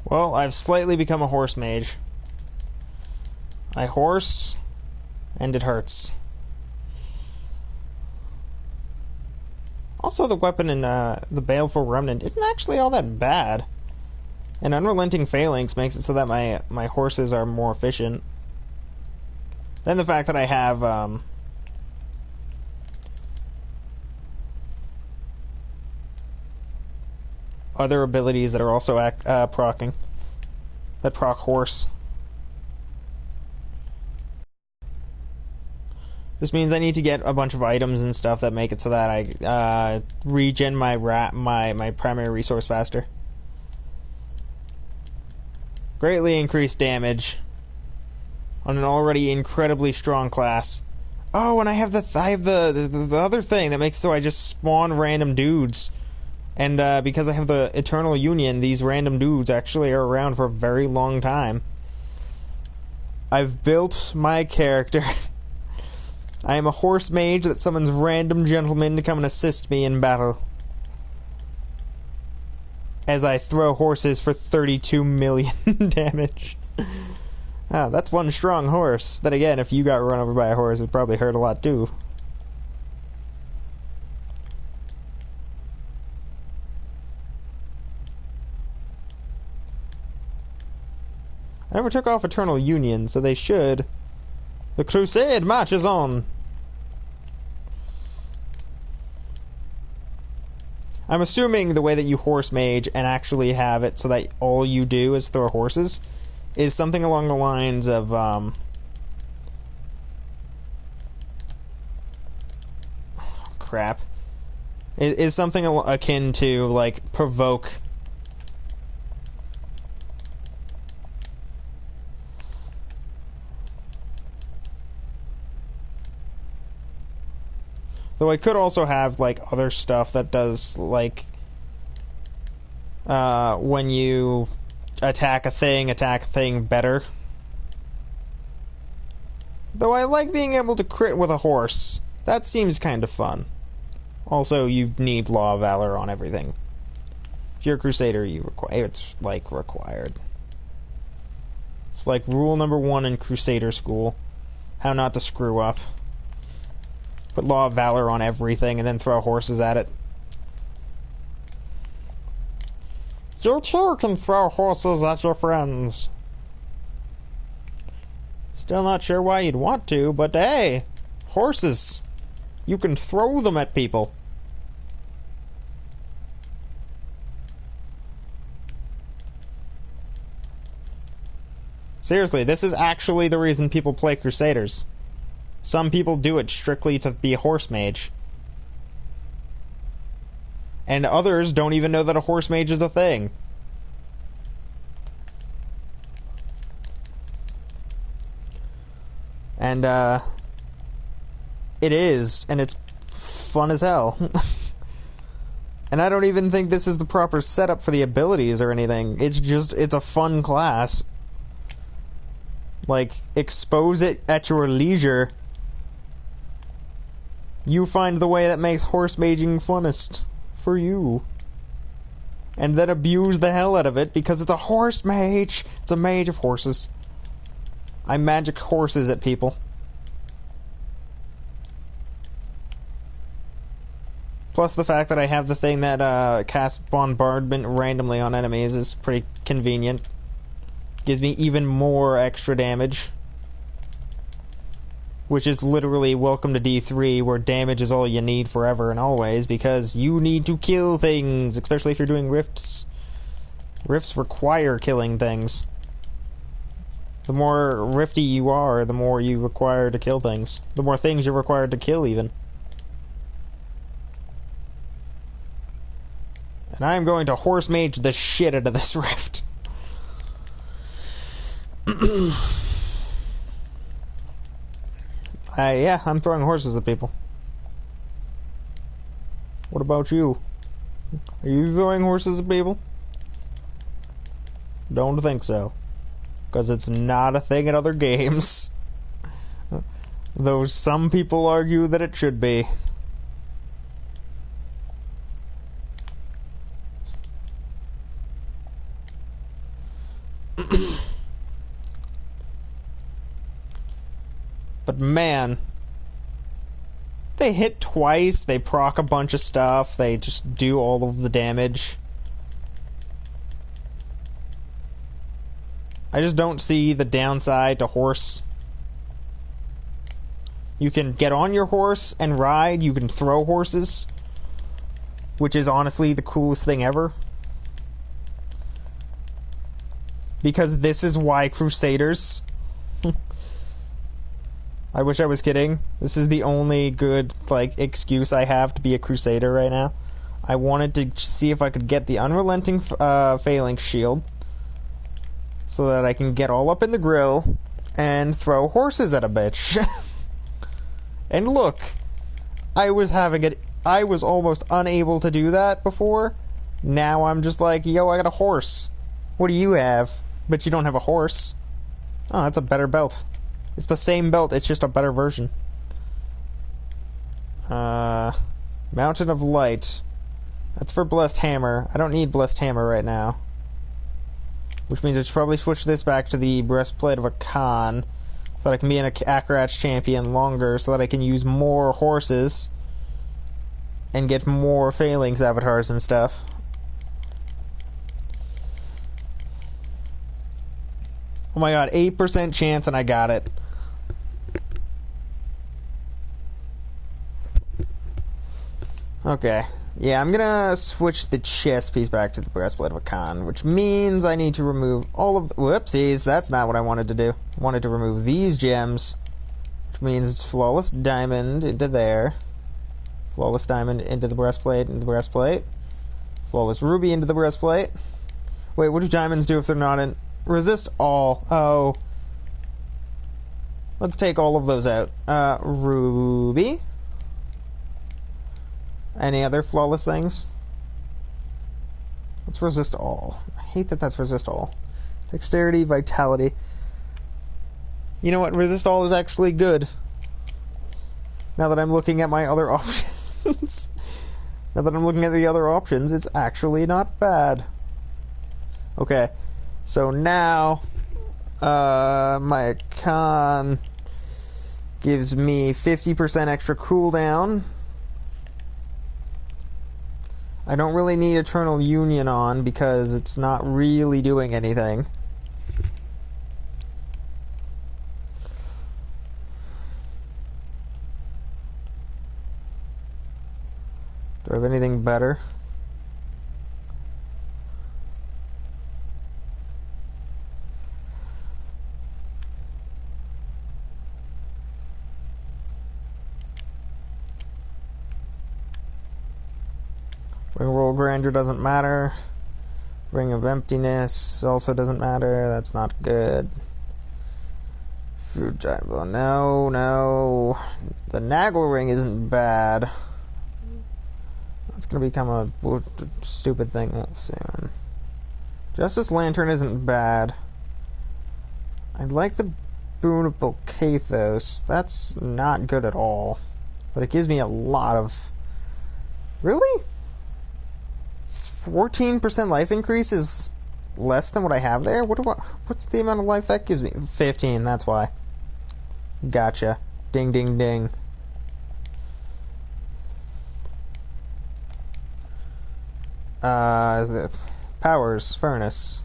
Well, I've slightly become a horse mage. I horse, and it hurts. Also, the weapon in the Baleful Remnant isn't actually all that bad. And Unrelenting Phalanx makes it so that my horses are more efficient. Then the fact that I have other abilities that are also proccing. That proc horse. This means I need to get a bunch of items and stuff that make it so that I regen my primary resource faster. Greatly increased damage on an already incredibly strong class. Oh, and I have the other thing that makes it so I just spawn random dudes. And because I have the Eternal Union, these random dudes actually are around for a very long time. I've built my character. I am a horse mage that summons random gentlemen to come and assist me in battle. As I throw horses for 32 million damage. Ah, that's one strong horse. Then again, if you got run over by a horse, it would probably hurt a lot too. I never took off Eternal Union, so they should. The crusade marches on! I'm assuming the way that you horse mage and actually have it so that all you do is throw horses is something along the lines of, crap. Is something akin to, like, provoke. Though I could also have, like, other stuff that does, like, when you attack a thing better. Though I like being able to crit with a horse. That seems kind of fun. Also, you need Law of Valor on everything. If you're a Crusader, it's, like, required. It's like rule number 1 in Crusader school. How not to screw up. Put Law of Valor on everything and then throw horses at it. You too can throw horses at your friends. Still not sure why you'd want to, but hey, horses. You can throw them at people. Seriously, this is actually the reason people play Crusaders. Some people do it strictly to be a horse mage. And others don't even know that a horse mage is a thing. And, it is, and it's fun as hell. And I don't even think this is the proper setup for the abilities or anything. It's just, it's a fun class. Like, expose it at your leisure. You find the way that makes horse maging funnest for you. And then abuse the hell out of it because it's a horse mage. It's a mage of horses. I magic horses at people. Plus the fact that I have the thing that casts bombardment randomly on enemies is pretty convenient. Gives me even more extra damage. Which is literally welcome to D3, where damage is all you need forever and always, because you need to kill things, especially if you're doing rifts. Rifts require killing things. The more rifty you are, the more you require to kill things. The more things you're required to kill, even. And I'm going to horse mage the shit out of this rift. Yeah, I'm throwing horses at people. What about you? Are you throwing horses at people? Don't think so. Because it's not a thing in other games. Though some people argue that it should be. But man, they hit twice, they proc a bunch of stuff, they just do all of the damage. I just don't see the downside to horse. You can get on your horse and ride, you can throw horses, which is honestly the coolest thing ever. Because this is why Crusaders... I wish I was kidding. This is the only good, like, excuse I have to be a Crusader right now. I wanted to see if I could get the Unrelenting Phalanx Shield so that I can get all up in the grill and throw horses at a bitch. And look, I was almost unable to do that before. Now I'm just like, yo, I got a horse. What do you have? But you don't have a horse. Oh, that's a better belt. It's the same belt, it's just a better version. Mountain of Light. That's for Blessed Hammer. I don't need Blessed Hammer right now. Which means I should probably switch this back to the Breastplate of a Khan. So that I can be an Akarat's champion longer, so that I can use more horses. And get more Phalanx avatars and stuff. Oh my god, 8% chance and I got it. Okay. Yeah, I'm gonna switch the chest piece back to the Breastplate of a Khan, which means I need to remove all of the... Whoopsies, that's not what I wanted to do. I wanted to remove these gems, which means it's Flawless Diamond into there. Flawless Diamond into the breastplate, Flawless Ruby into the breastplate. Wait, what do diamonds do if they're not in... Resist all. Oh. Let's take all of those out. Ruby. Any other flawless things? Let's resist all. I hate that that's resist all. Dexterity, vitality. You know what? Resist all is actually good. Now that I'm looking at my other options. Now that I'm looking at the other options, it's actually not bad. Okay. So now, my con gives me 50% extra cooldown. I don't really need Eternal Union on because it's not really doing anything. Do I have anything better? Ring Roll Grandeur doesn't matter. Ring of Emptiness also doesn't matter. That's not good. Food giant bone. No, no. The Naggle ring isn't bad. It's gonna become a stupid thing soon. Justice Lantern isn't bad. I like the Boon of Bolcathos. That's not good at all. But it gives me a lot of... Really? 14% life increase is less than what I have there? What's the amount of life that gives me? 15, that's why. Gotcha. Ding, ding, ding. Powers, Furnace.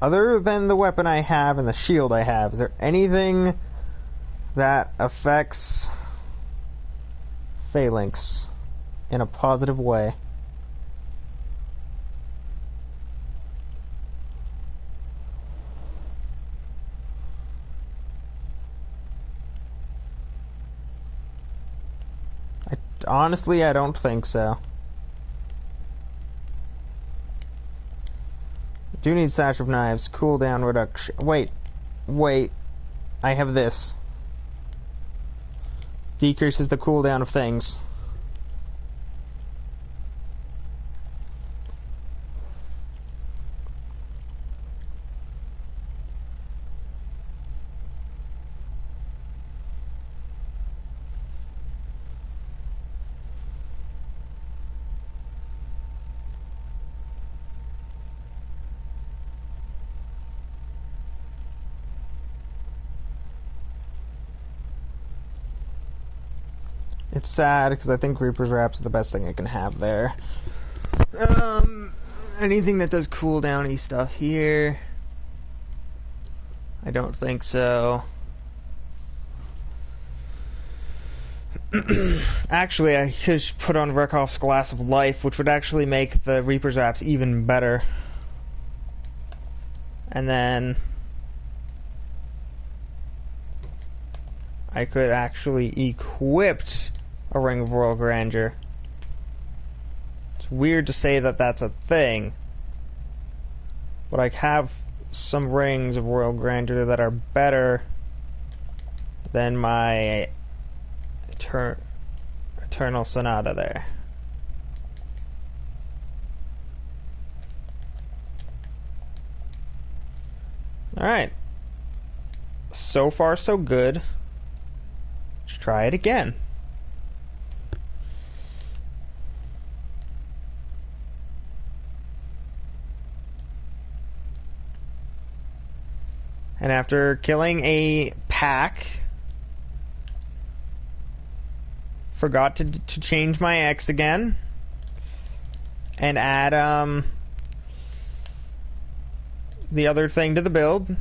Other than the weapon I have and the shield I have, is there anything that affects Phalanx in a positive way? Honestly, I don't think so. Do need Sash of Knives, cooldown reduction. Wait. I have this. Decreases the cooldown of things. It's sad because I think Reaper's Wraps are the best thing I can have there. Anything that does cooldowny stuff here? I don't think so. Actually, I could put on Rekov's Glass of Life, which would actually make the Reaper's Wraps even better. And then I could actually equip a Ring of Royal Grandeur. It's weird to say that that's a thing, but I have some Rings of Royal Grandeur that are better than my Eternal Sonata there. Alright. So far, so good. Let's try it again. And after killing a pack, forgot to change my X again and add the other thing to the build.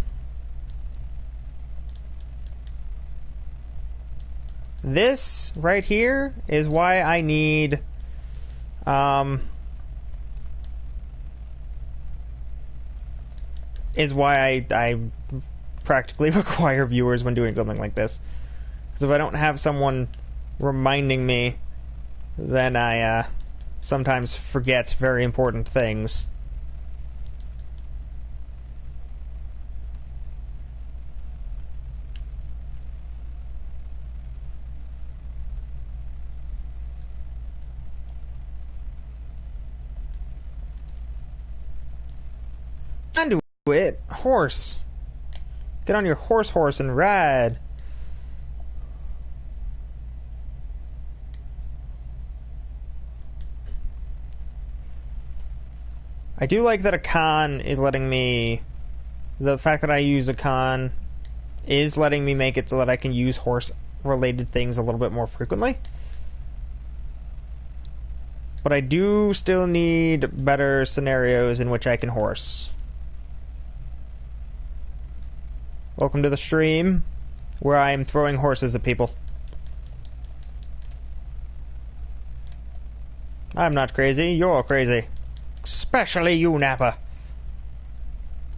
This right here is why I need is why I practically require viewers when doing something like this. Because if I don't have someone reminding me, then I sometimes forget very important things. Onto it, horse. Get on your horse and ride. I do like that a con is letting me... The fact that I use a con is letting me make it so that I can use horse-related things a little bit more frequently. But I do still need better scenarios in which I can horse. Welcome to the stream, where I am throwing horses at people. I'm not crazy, you're crazy. Especially you, Nappa.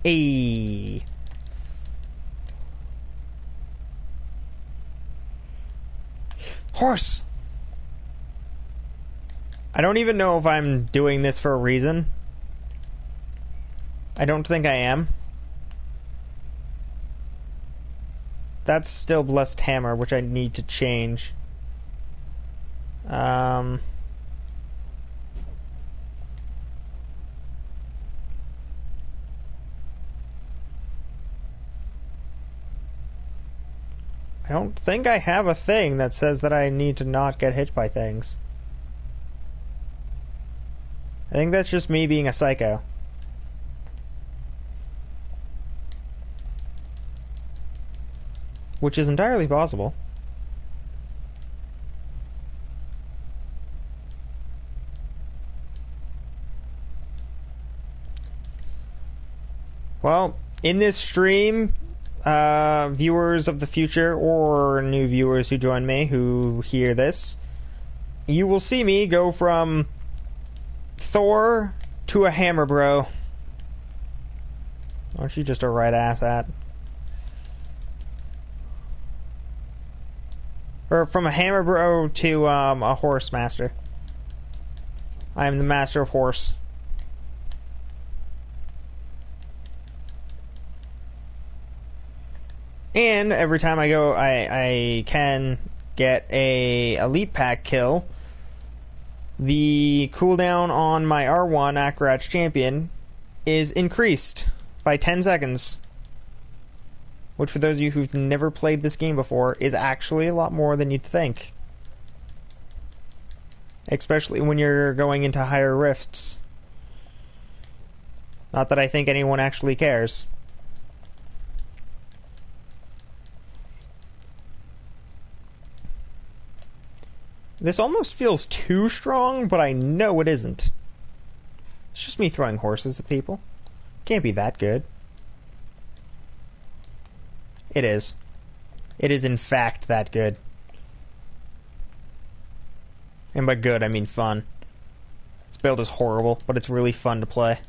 Eee. Horse! I don't even know if I'm doing this for a reason. I don't think I am. that's still Blessed Hammer, which I need to change. I don't think I have a thing that says that I need to not get hit by things. I think that's just me being a psycho. Which is entirely possible. Well, in this stream, viewers of the future or new viewers who join me who hear this, you will see me go from Thor to a hammer bro. Aren't you just a right ass at? Or from a hammer bro to a horse master. I am the master of horse. And every time I go, I can get a elite pack kill. The cooldown on my R1 Akarat's champion is increased by 10 seconds. Which, for those of you who've never played this game before, is actually a lot more than you'd think. Especially when you're going into higher rifts. Not that I think anyone actually cares. This almost feels too strong, but I know it isn't. It's just me throwing horses at people. Can't be that good. It is. It is in fact that good. And by good, I mean fun. This build is horrible, but it's really fun to play.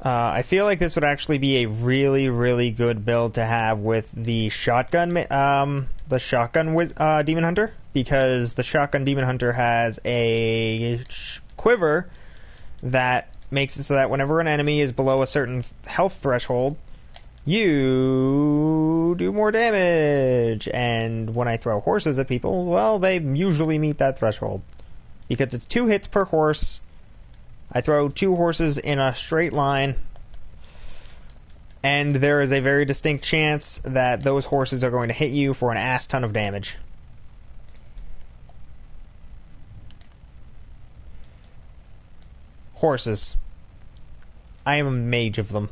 I feel like this would actually be a really, really good build to have with the shotgun, Demon Hunter, because the shotgun Demon Hunter has a quiver that makes it so that whenever an enemy is below a certain health threshold, you do more damage. And when I throw horses at people, well, they usually meet that threshold. Because it's 2 hits per horse. I throw 2 horses in a straight line, and there is a very distinct chance that those horses are going to hit you for an ass ton of damage. Horses. I am a mage of them.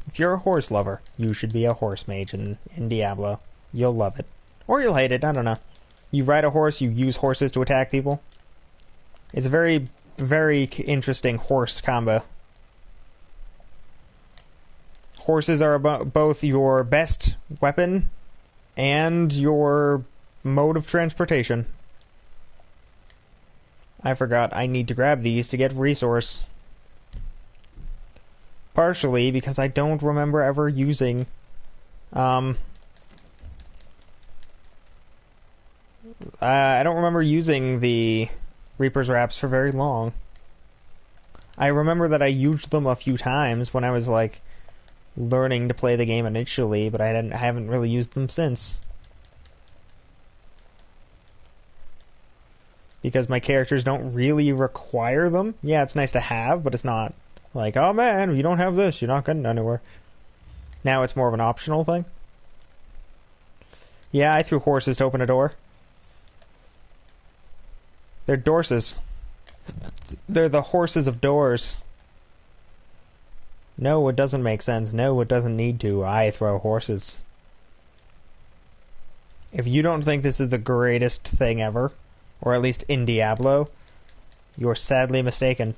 If you're a horse lover, you should be a horse mage in Diablo. You'll love it. Or you'll hate it, I don't know. You ride a horse, you use horses to attack people. It's a very, very interesting horse combo. Horses are both your best weapon and your mode of transportation. I forgot I need to grab these to get resource. Partially because I don't remember ever using I don't remember using the Reaper's Wraps for very long. I remember that I used them a few times when I was like learning to play the game initially, but I haven't really used them since. Because my characters don't really require them. Yeah, it's nice to have, but it's not like, oh man, if you don't have this, you're not getting anywhere. Now it's more of an optional thing. Yeah, I threw horses to open a door. They're dorses. They're the horses of doors. No, it doesn't make sense. No, it doesn't need to. I throw horses. If you don't think this is the greatest thing ever, or at least in Diablo, you're sadly mistaken.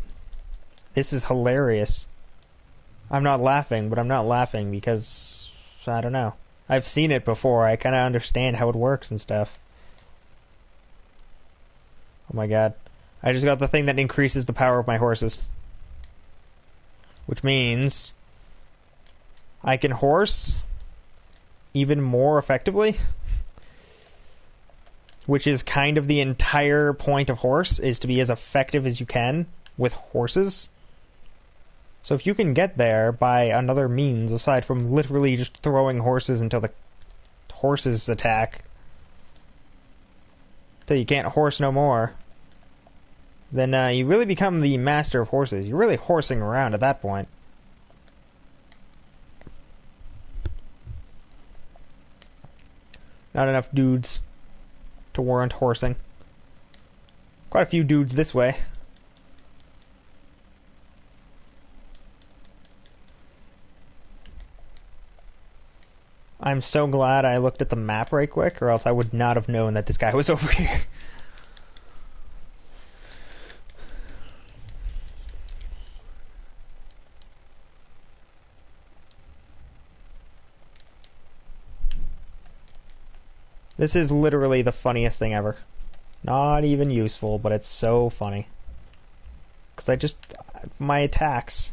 This is hilarious. I'm not laughing, but I'm not laughing because, I don't know. I've seen it before. I kind of understand how it works and stuff. Oh my god. I just got the thing that increases the power of my horses. Which means I can horse even more effectively. which is kind of the entire point of horse, is to be as effective as you can with horses. So if you can get there by another means, aside from literally just throwing horses until the horses attack, till you can't horse no more, then you really become the master of horses. You're really horsing around at that point. Not enough dudes to warrant horsing. Quite a few dudes this way. I'm so glad I looked at the map right quick, or else I would not have known that this guy was over here. This is literally the funniest thing ever. Not even useful, but it's so funny. Because my attacks,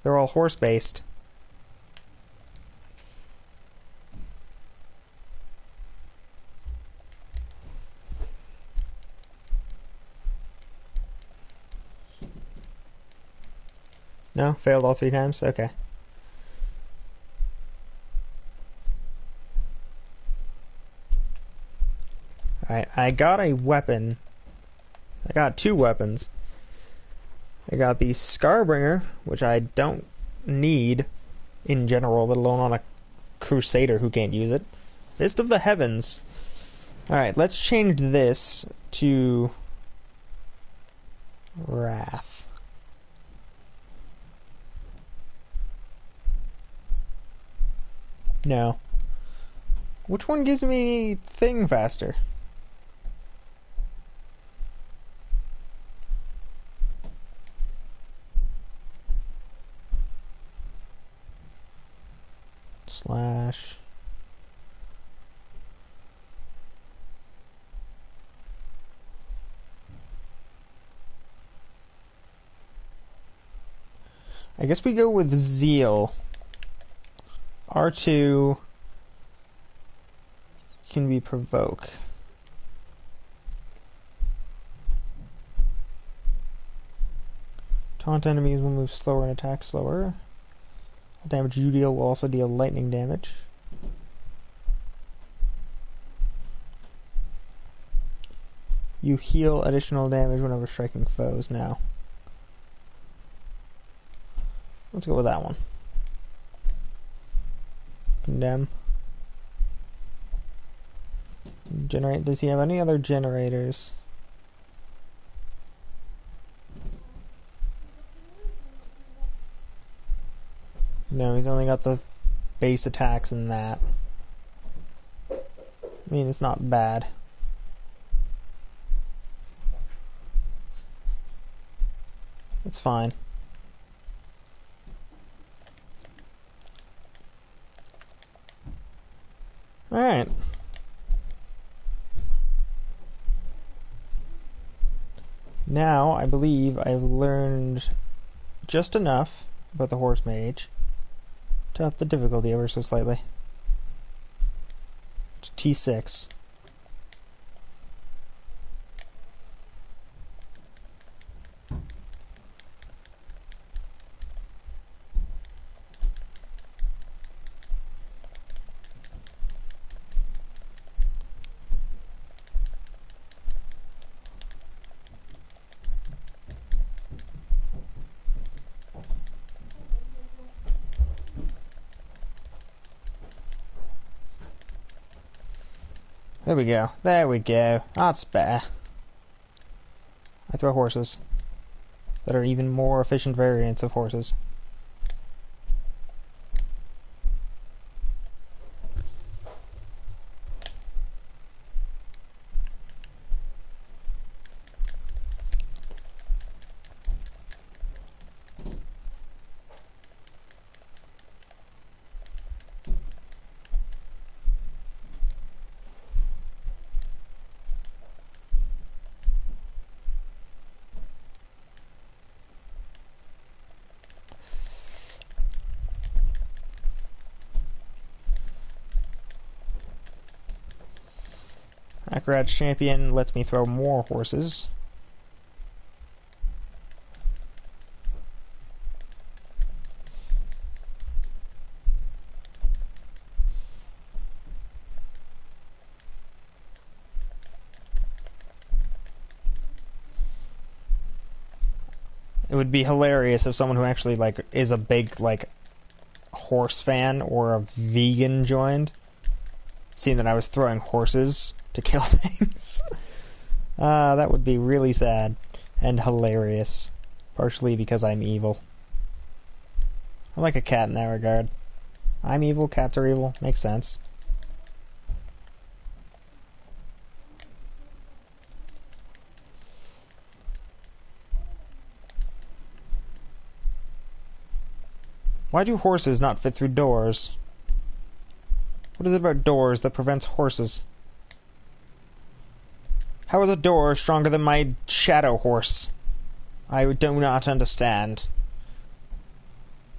they're all horse-based. No? Failed all 3 times? Okay. Alright, I got a weapon. I got 2 weapons. I got the Scarbringer, which I don't need in general, let alone on a Crusader who can't use it. Fist of the Heavens. Alright, let's change this to Wrath. No. Which one gives me thing faster? Slash. I guess we go with Zeal. R2 can be Provoke. Taunt enemies will move slower and attack slower. The damage you deal will also deal lightning damage. You heal additional damage whenever striking foes now. Let's go with that one. Condemn. Generate. Does he have any other generators? No, he's only got the base attacks and that. I mean, it's not bad. It's fine. Alright. Now, I believe I've learned just enough about the Horse Mage to up the difficulty ever so slightly. It's T6. There we go. There we go. That's better. I throw horses that are even more efficient variants of horses. Acrobat's champion lets me throw more horses. It would be hilarious if someone who actually like is a big like horse fan or a vegan joined, seeing that I was throwing horses to kill things. That would be really sad and hilarious, partially because I'm evil. I'm like a cat in that regard. I'm evil, cats are evil. Makes sense. Why do horses not fit through doors? What is it about doors that prevents horses? How is a door stronger than my shadow horse? I do not understand.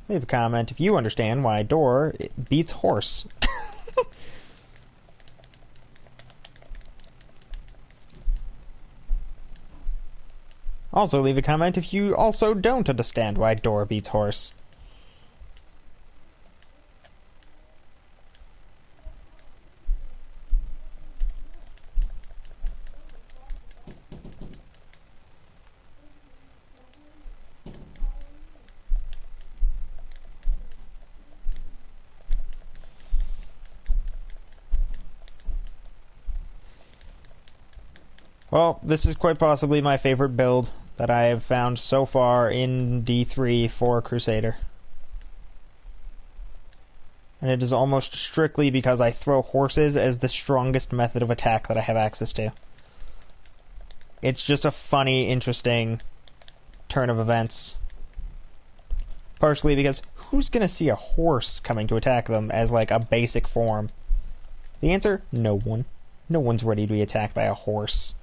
Leave a comment if you understand why door beats horse. Also leave a comment if you also don't understand why door beats horse. Well, this is quite possibly my favorite build that I have found so far in D3 for Crusader. And it is almost strictly because I throw horses as the strongest method of attack that I have access to. It's just a funny, interesting turn of events. Partially because who's gonna see a horse coming to attack them as like a basic form? The answer? No one. No one's ready to be attacked by a horse.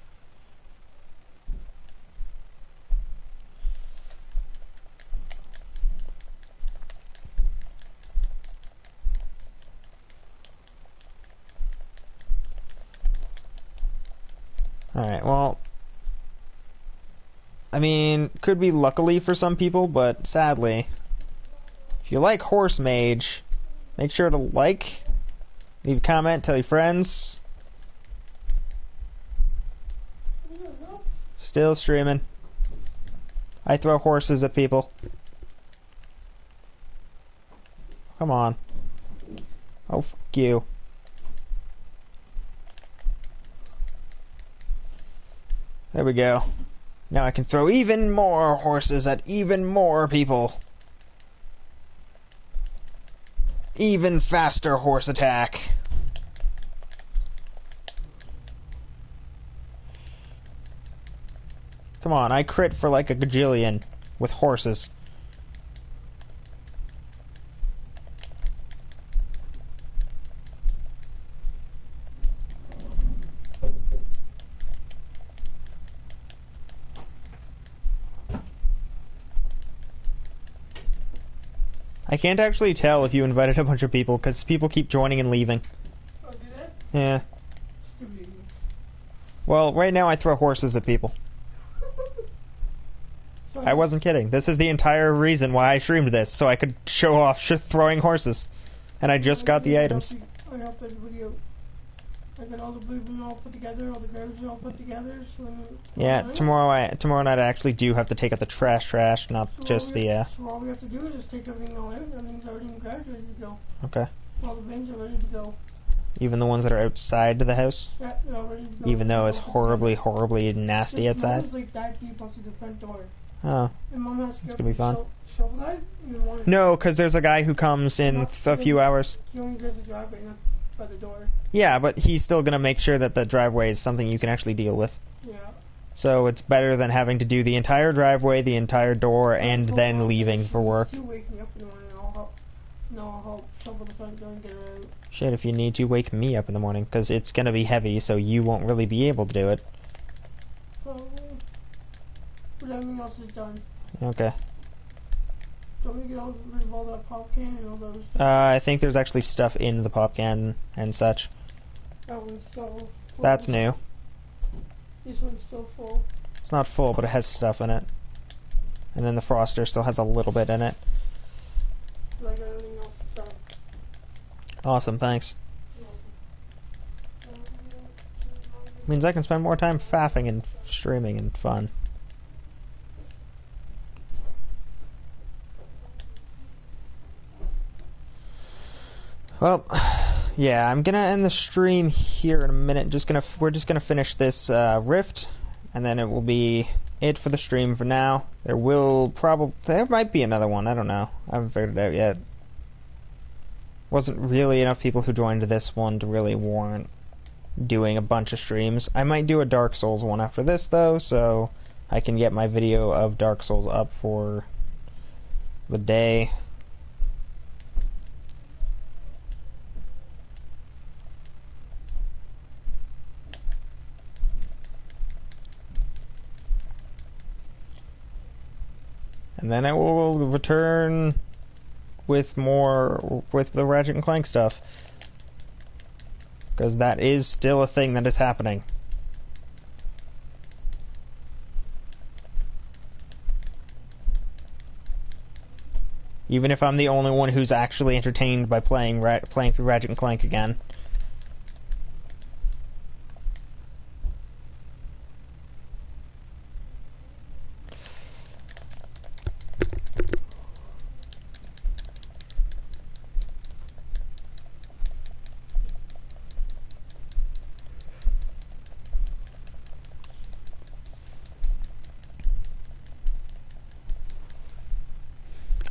Alright, well, I mean, could be luckily for some people, but sadly, if you like Horse Mage, make sure to like, leave a comment, tell your friends. Still streaming. I throw horses at people. Come on. Oh, fuck you. There we go. Now I can throw even more horses at even more people. Even faster horse attack. Come on, I crit for like a gajillion with horses. I can't actually tell if you invited a bunch of people, because people keep joining and leaving. Oh, do that? Yeah. Stupid idiots. Well, right now I throw horses at people. So I wasn't kidding. This is the entire reason why I streamed this, so I could show off throwing horses. And I just got the items. I helped everybody out. I got all the blue all put together, all the garbage all put together. So Yeah, tomorrow night I actually do have to take out the trash, not so just the. So all we have to do is just take everything all out. Everything's already in the garage, ready to go. Okay. All the bins are ready to go. Even the ones that are outside the house. Yeah, they're all ready to go. Even though it's horribly nasty outside. It's like that deep up to the front door. Oh. And Mom has to It's gonna be fun. shovel that in the morning. No, because there's a guy who comes in a few hours. He only does the driveway, not by the door. Yeah, but he's still gonna make sure that the driveway is something you can actually deal with. Yeah. So it's better than having to do the entire driveway, the entire door, and then leaving for work. He'll wake me up in the morning and I'll help shovel the front door and get her out. Shit, if you need to, wake me up in the morning, because it's gonna be heavy, so you won't really be able to do it. Probably. But everything else is done. Okay. Don't we get rid of all that pop can and all those things? I think there's actually stuff in the pop can and such. Oh, and so That's new. This one's still full. It's not full, but it has stuff in it. And then the froster still has a little bit in it. Like anything else to try. Awesome, thanks. Means I can spend more time faffing and streaming and fun. Well, yeah, I'm gonna end the stream here in a minute. We're just gonna finish this rift, and then it will be it for the stream for now. There might be another one. I don't know. I haven't figured it out yet. Wasn't really enough people who joined this one to really warrant doing a bunch of streams. I might do a Dark Souls one after this though, so I can get my video of Dark Souls up for the day. And then I will return with the Ratchet and Clank stuff. Because that is still a thing that is happening. Even if I'm the only one who's actually entertained by playing through Ratchet and Clank again.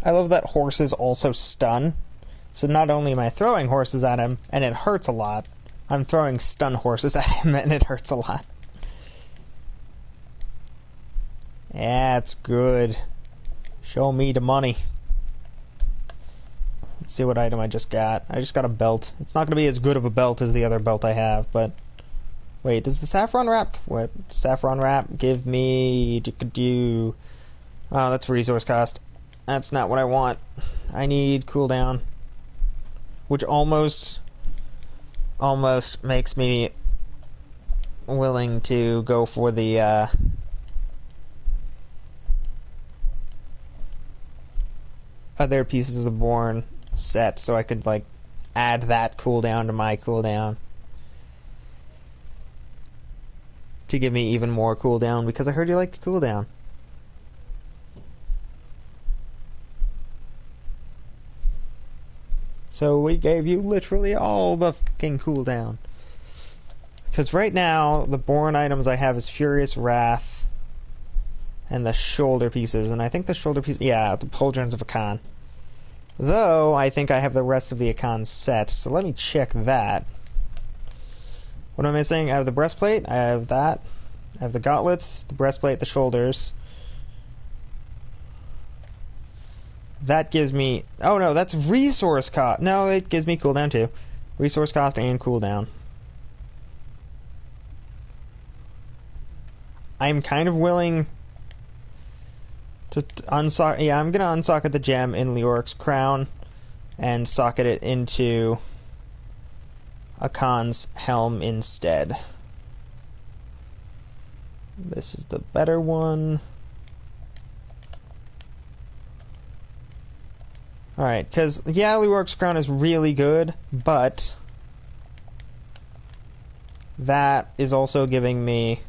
I love that horses also stun. So not only am I throwing horses at him, and it hurts a lot, I'm throwing stun horses at him, and it hurts a lot. Yeah, it's good. Show me the money. Let's see what item I just got. I just got a belt. It's not going to be as good of a belt as the other belt I have, but... Wait, does the saffron wrap... What? Saffron wrap give me... Oh, that's resource cost. That's not what I want. I need cooldown. Which almost makes me willing to go for the other Pieces of the Born set, so I could like add that cooldown to my cooldown to give me even more cooldown, because I heard you like cooldown. So we gave you literally all the fucking cooldown. Because right now, the Born items I have is Furious Wrath and the shoulder pieces. And I think the shoulder piece... Yeah, the Pauldrons of Akan. Though, I think I have the rest of the Akan set. So let me check that. What am I missing? I have the breastplate. I have that. I have the gauntlets, the breastplate, the shoulders. That gives me... Oh no, that's resource cost. No, it gives me cooldown too. Resource cost and cooldown. I'm kind of willing to unsocket... Yeah, I'm going to unsocket the gem in Leoric's crown and socket it into Akan's helm instead. This is the better one. Alright, because, yeah, Leoric's crown is really good, but that is also giving me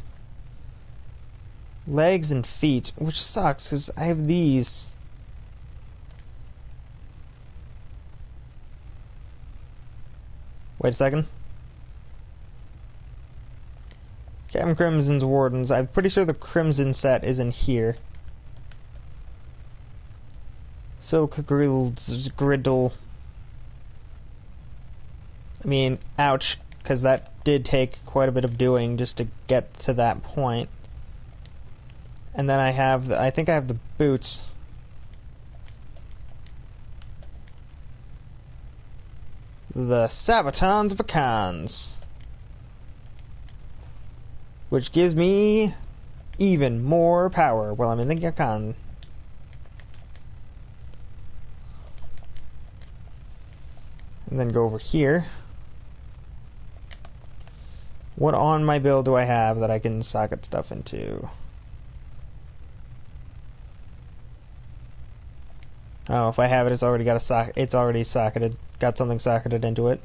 legs and feet, which sucks, because I have these. Wait a second. Captain Crimson's Wardens. I'm pretty sure the Crimson set is in here. Silk Griddle. I mean, ouch, because that did take quite a bit of doing just to get to that point. And then I think I have the boots. The Sabatons of Akans. Which gives me even more power while I'm in the Akan. And then go over here. What on my build do I have that I can socket stuff into? Oh, if I have it, it's already got a socket. It's already socketed. Got something socketed into it.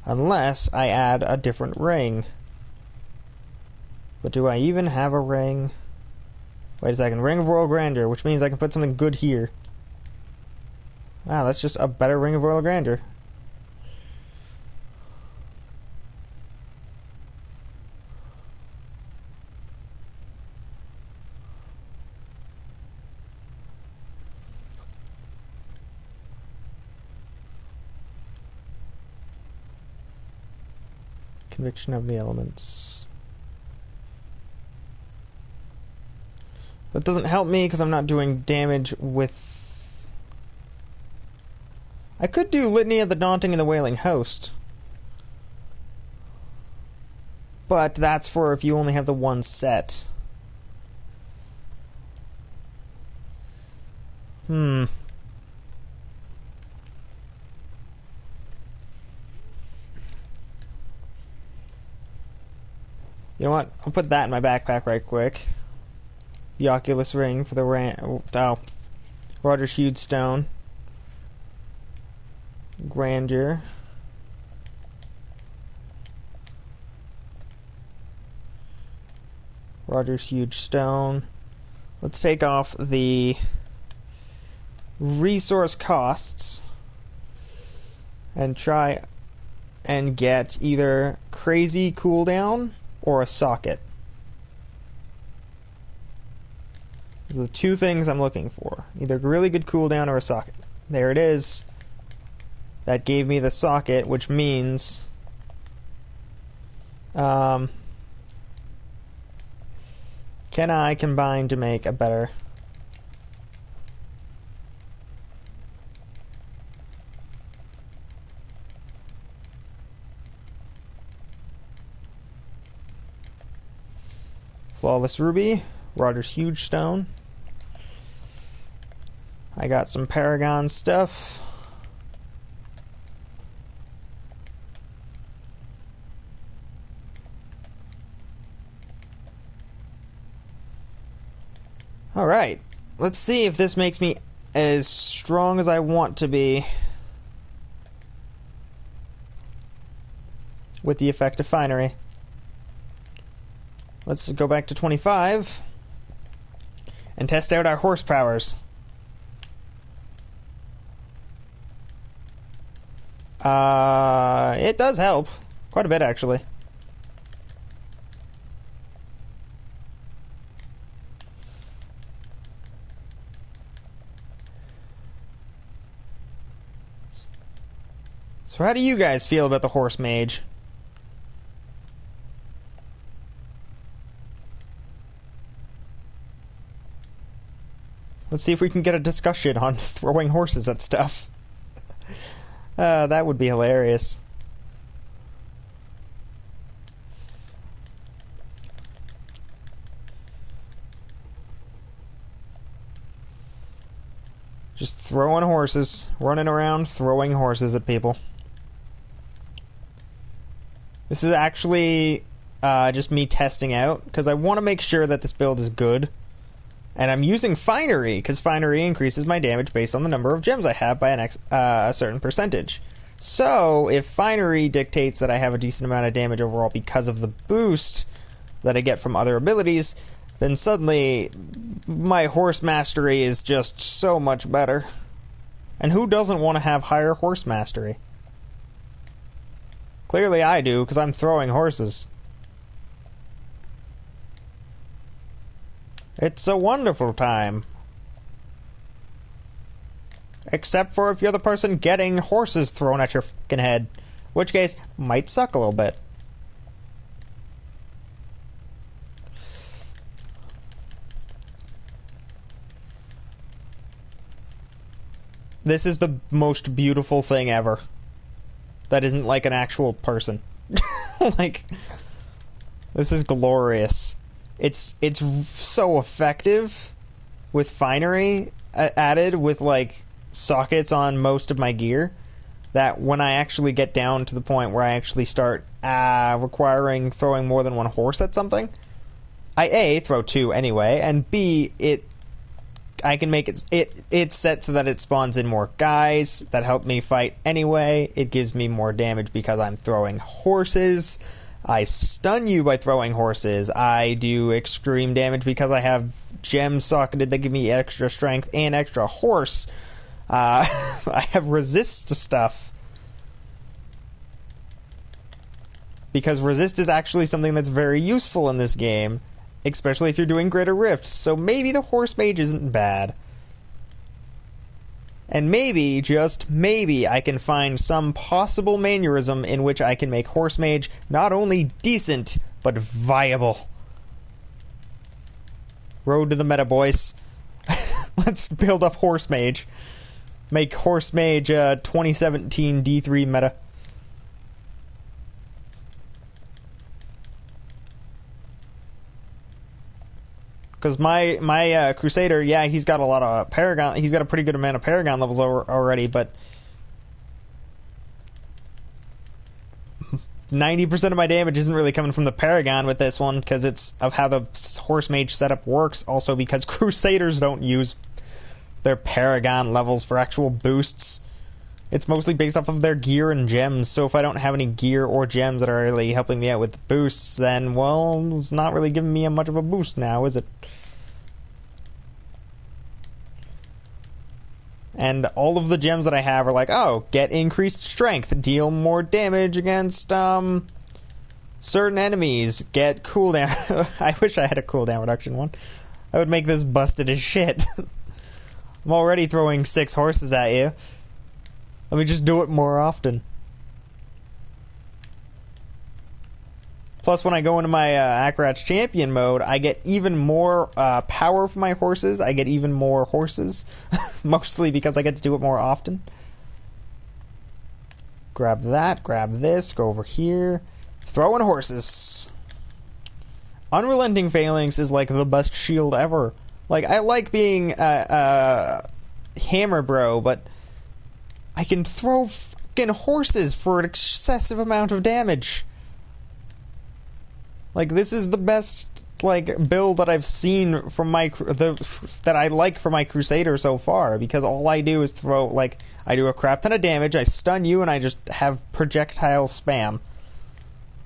Unless I add a different ring. But do I even have a ring? Wait a second. Ring of Royal Grandeur, which means I can put something good here. Wow, that's just a better Ring of Royal Grandeur. Conviction of the Elements. That doesn't help me because I'm not doing damage with... I could do Litany of the Daunting and the Wailing Host. But that's for if you only have the one set. You know what? I'll put that in my backpack right quick. The Oculus Ring for the Roger's Huge Stone. Grandeur. Roger's Huge Stone. Let's take off the resource costs and try and get either crazy cooldown or a socket. Those are the two things I'm looking for. Either really good cooldown or a socket. There it is. That gave me the socket, which means can I combine to make a better... Flawless Ruby, Roger's Huge Stone. I got some Paragon stuff. Alright, let's see if this makes me as strong as I want to be with the effect of Finery. Let's go back to 25 and test out our horse powers. It does help. Quite a bit, actually. So how do you guys feel about the horse mage? Let's see if we can get a discussion on throwing horses at stuff. That would be hilarious. Just throwing horses, running around throwing horses at people. This is actually just me testing out, because I want to make sure that this build is good. And I'm using Finery, because Finery increases my damage based on the number of gems I have by a certain percentage. So, if Finery dictates that I have a decent amount of damage overall because of the boost that I get from other abilities, then suddenly my horse mastery is just so much better. And who doesn't want to have higher horse mastery? Clearly I do, because I'm throwing horses. It's a wonderful time. Except for if you're the person getting horses thrown at your fucking head. In which case, might suck a little bit. This is the most beautiful thing ever. That isn't like an actual person. Like, this is glorious. It's so effective with Finery added with like sockets on most of my gear that when I actually get down to the point where I actually start requiring throwing more than one horse at something, I A, throw 2 anyway, and B, I can make it's set so that it spawns in more guys that help me fight anyway. It gives me more damage because I'm throwing horses. I stun you by throwing horses. I do extreme damage because I have gems socketed that give me extra strength and extra horse. I have resist to stuff. Because resist is actually something that's very useful in this game, especially if you're doing Greater Rift. So maybe the Horse Mage isn't bad. And maybe, just maybe, I can find some possible mannerism in which I can make Horse Mage not only decent, but viable. Road to the meta, boys. Let's build up Horse Mage. Make Horse Mage 2017 D3 meta. Because my Crusader, yeah, he's got a lot of Paragon. He's got a pretty good amount of Paragon levels already, but 90% of my damage isn't really coming from the Paragon with this one, because it's of how the Horse Mage setup works. Also, because Crusaders don't use their Paragon levels for actual boosts. It's mostly based off of their gear and gems, so if I don't have any gear or gems that are really helping me out with boosts, then, well, it's not really giving me much of a boost now, is it? And all of the gems that I have are like, oh, get increased strength, deal more damage against, certain enemies, get cooldown. I wish I had a cooldown reduction one. I would make this busted as shit. I'm already throwing 6 horses at you. Let me just do it more often. Plus, when I go into my Akarat's Champion mode, I get even more power for my horses. I get even more horses. Mostly because I get to do it more often. Grab that, grab this, go over here. Throwing horses. Unrelenting Phalanx is like the best shield ever. Like, I like being Hammer Bro, but I can throw fucking horses for an excessive amount of damage. Like, this is the best, like, build that I've seen from that I like for my Crusader so far, because all I do is throw, like, I do a crap ton of damage, I stun you, and I just have projectile spam.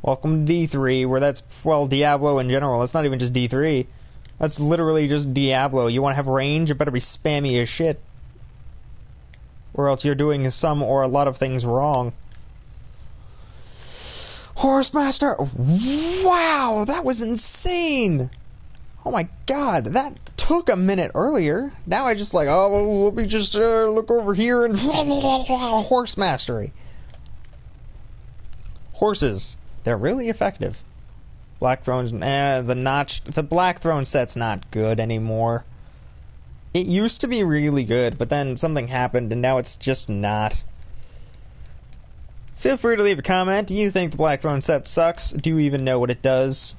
Welcome to D3, where that's, well, Diablo in general. That's not even just D3. That's literally just Diablo. You want to have range, it better be spammy as shit. Or else you're doing some or a lot of things wrong. Horsemaster! Wow, that was insane! Oh my god, that took a minute earlier. Now I just like, oh, let me just look over here and horse mastery. Horses, they're really effective. Black Throne's, the Black Throne set's not good anymore. It used to be really good, but then something happened and now it's just not. Feel free to leave a comment. Do you think the Black Throne set sucks? Do you even know what it does?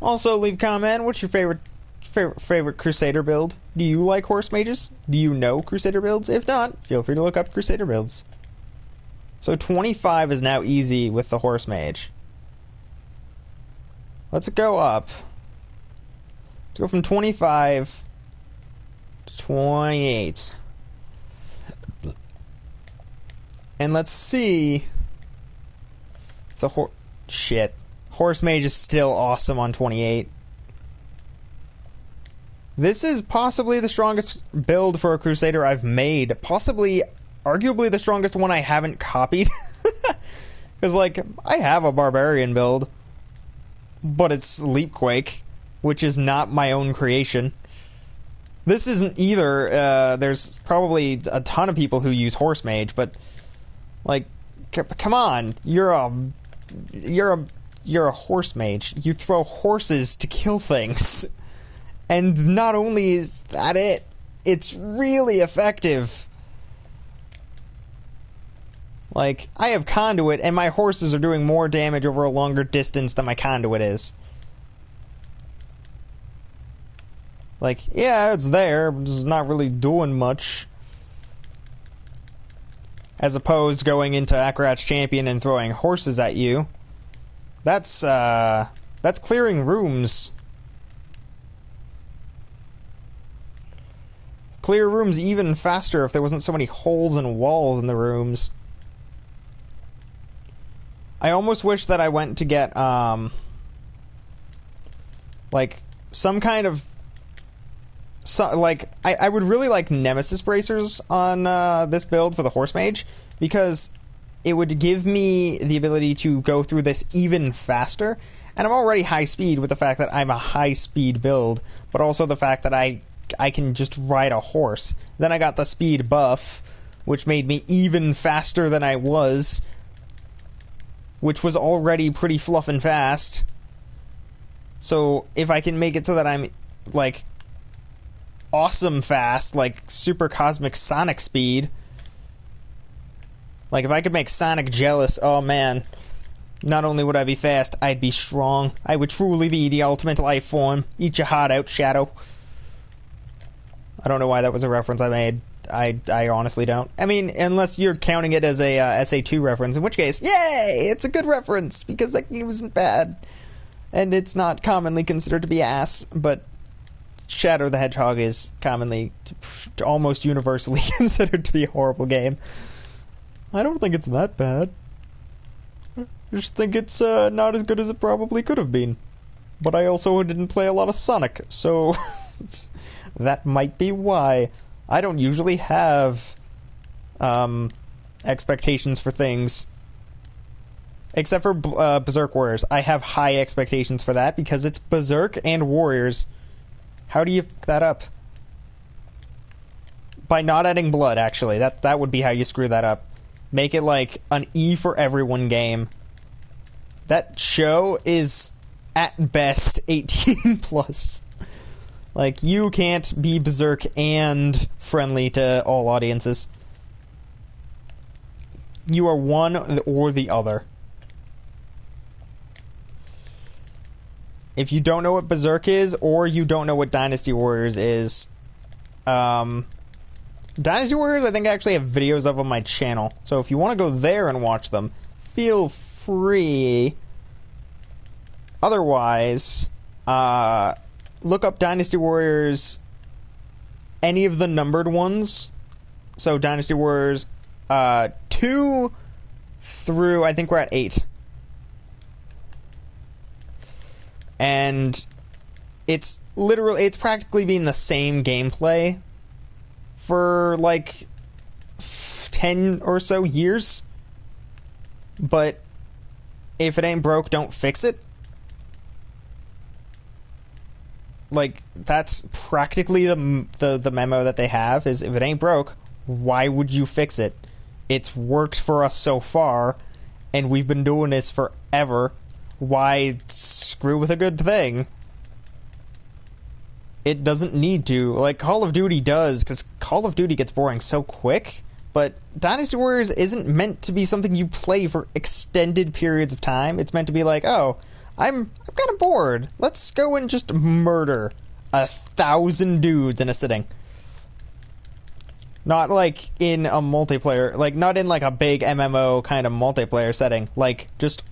Also, leave a comment. What's your favorite Crusader build? Do you like Horse Mages? Do you know Crusader builds? If not, feel free to look up Crusader builds. So 25 is now easy with the Horse Mage. Let's go up. Let's go from 25 to 28. And let's see if the Horse Mage is still awesome on 28. This is possibly the strongest build for a Crusader I've made. Possibly, arguably the strongest one I haven't copied. Because, like, I have a Barbarian build, but it's Leapquake, which is not my own creation. This isn't either. There's probably a ton of people who use Horse Mage, but, like, come on, you're a Horse Mage. You throw horses to kill things. And not only is that it's really effective. Like, I have Conduit, and my horses are doing more damage over a longer distance than my Conduit is. Like, yeah, it's there, but it's not really doing much. As opposed to going into Akarat's Champion and throwing horses at you. That's clearing rooms. Clear rooms even faster if there wasn't so many holes and walls in the rooms. I almost wish that I went to get, like, some kind of... I would really like Nemesis Bracers on this build for the Horse Mage, because it would give me the ability to go through this even faster. And I'm already high speed with the fact that I'm a high speed build, but also the fact that I can just ride a horse. Then I got the speed buff, which made me even faster than I was, which was already pretty fluffin' fast. So if I can make it so that I'm, like, awesome fast, like super cosmic Sonic speed. Like, if I could make Sonic jealous, oh man. Not only would I be fast, I'd be strong. I would truly be the ultimate life form. Eat your heart out, Shadow. I don't know why that was a reference I made. I honestly don't. I mean, unless you're counting it as a SA2 reference, in which case, yay! It's a good reference, because that game wasn't bad. And it's not commonly considered to be ass, but Shadow the Hedgehog is commonly, almost universally considered to be a horrible game. I don't think it's that bad. I just think it's not as good as it probably could have been. But I also didn't play a lot of Sonic, so that might be why. I don't usually have expectations for things. Except for Berserk Warriors. I have high expectations for that because it's Berserk and Warriors. How do you fuck that up? By not adding blood, actually. That would be how you screw that up. Make it like an E for everyone game. That show is at best 18 plus. Like, you can't be Berserk and friendly to all audiences. You are one or the other. If you don't know what Berserk is, or you don't know what Dynasty Warriors is, Dynasty Warriors I think I actually have videos of on my channel. So if you want to go there and watch them, feel free. Otherwise, look up Dynasty Warriors, any of the numbered ones. So Dynasty Warriors 2 through, I think we're at 8. And it's practically been the same gameplay for like 10 or so years. But if it ain't broke, don't fix it. Like, that's practically the memo that they have, is if it ain't broke, why would you fix it? It's worked for us so far, and we've been doing this forever. Why screw with a good thing? It doesn't need to. Like, Call of Duty does, because Call of Duty gets boring so quick, but Dynasty Warriors isn't meant to be something you play for extended periods of time. It's meant to be like, oh, I'm kind of bored. Let's go and just murder 1,000 dudes in a sitting. Not like in a multiplayer, like not in like a big MMO kind of multiplayer setting. Like just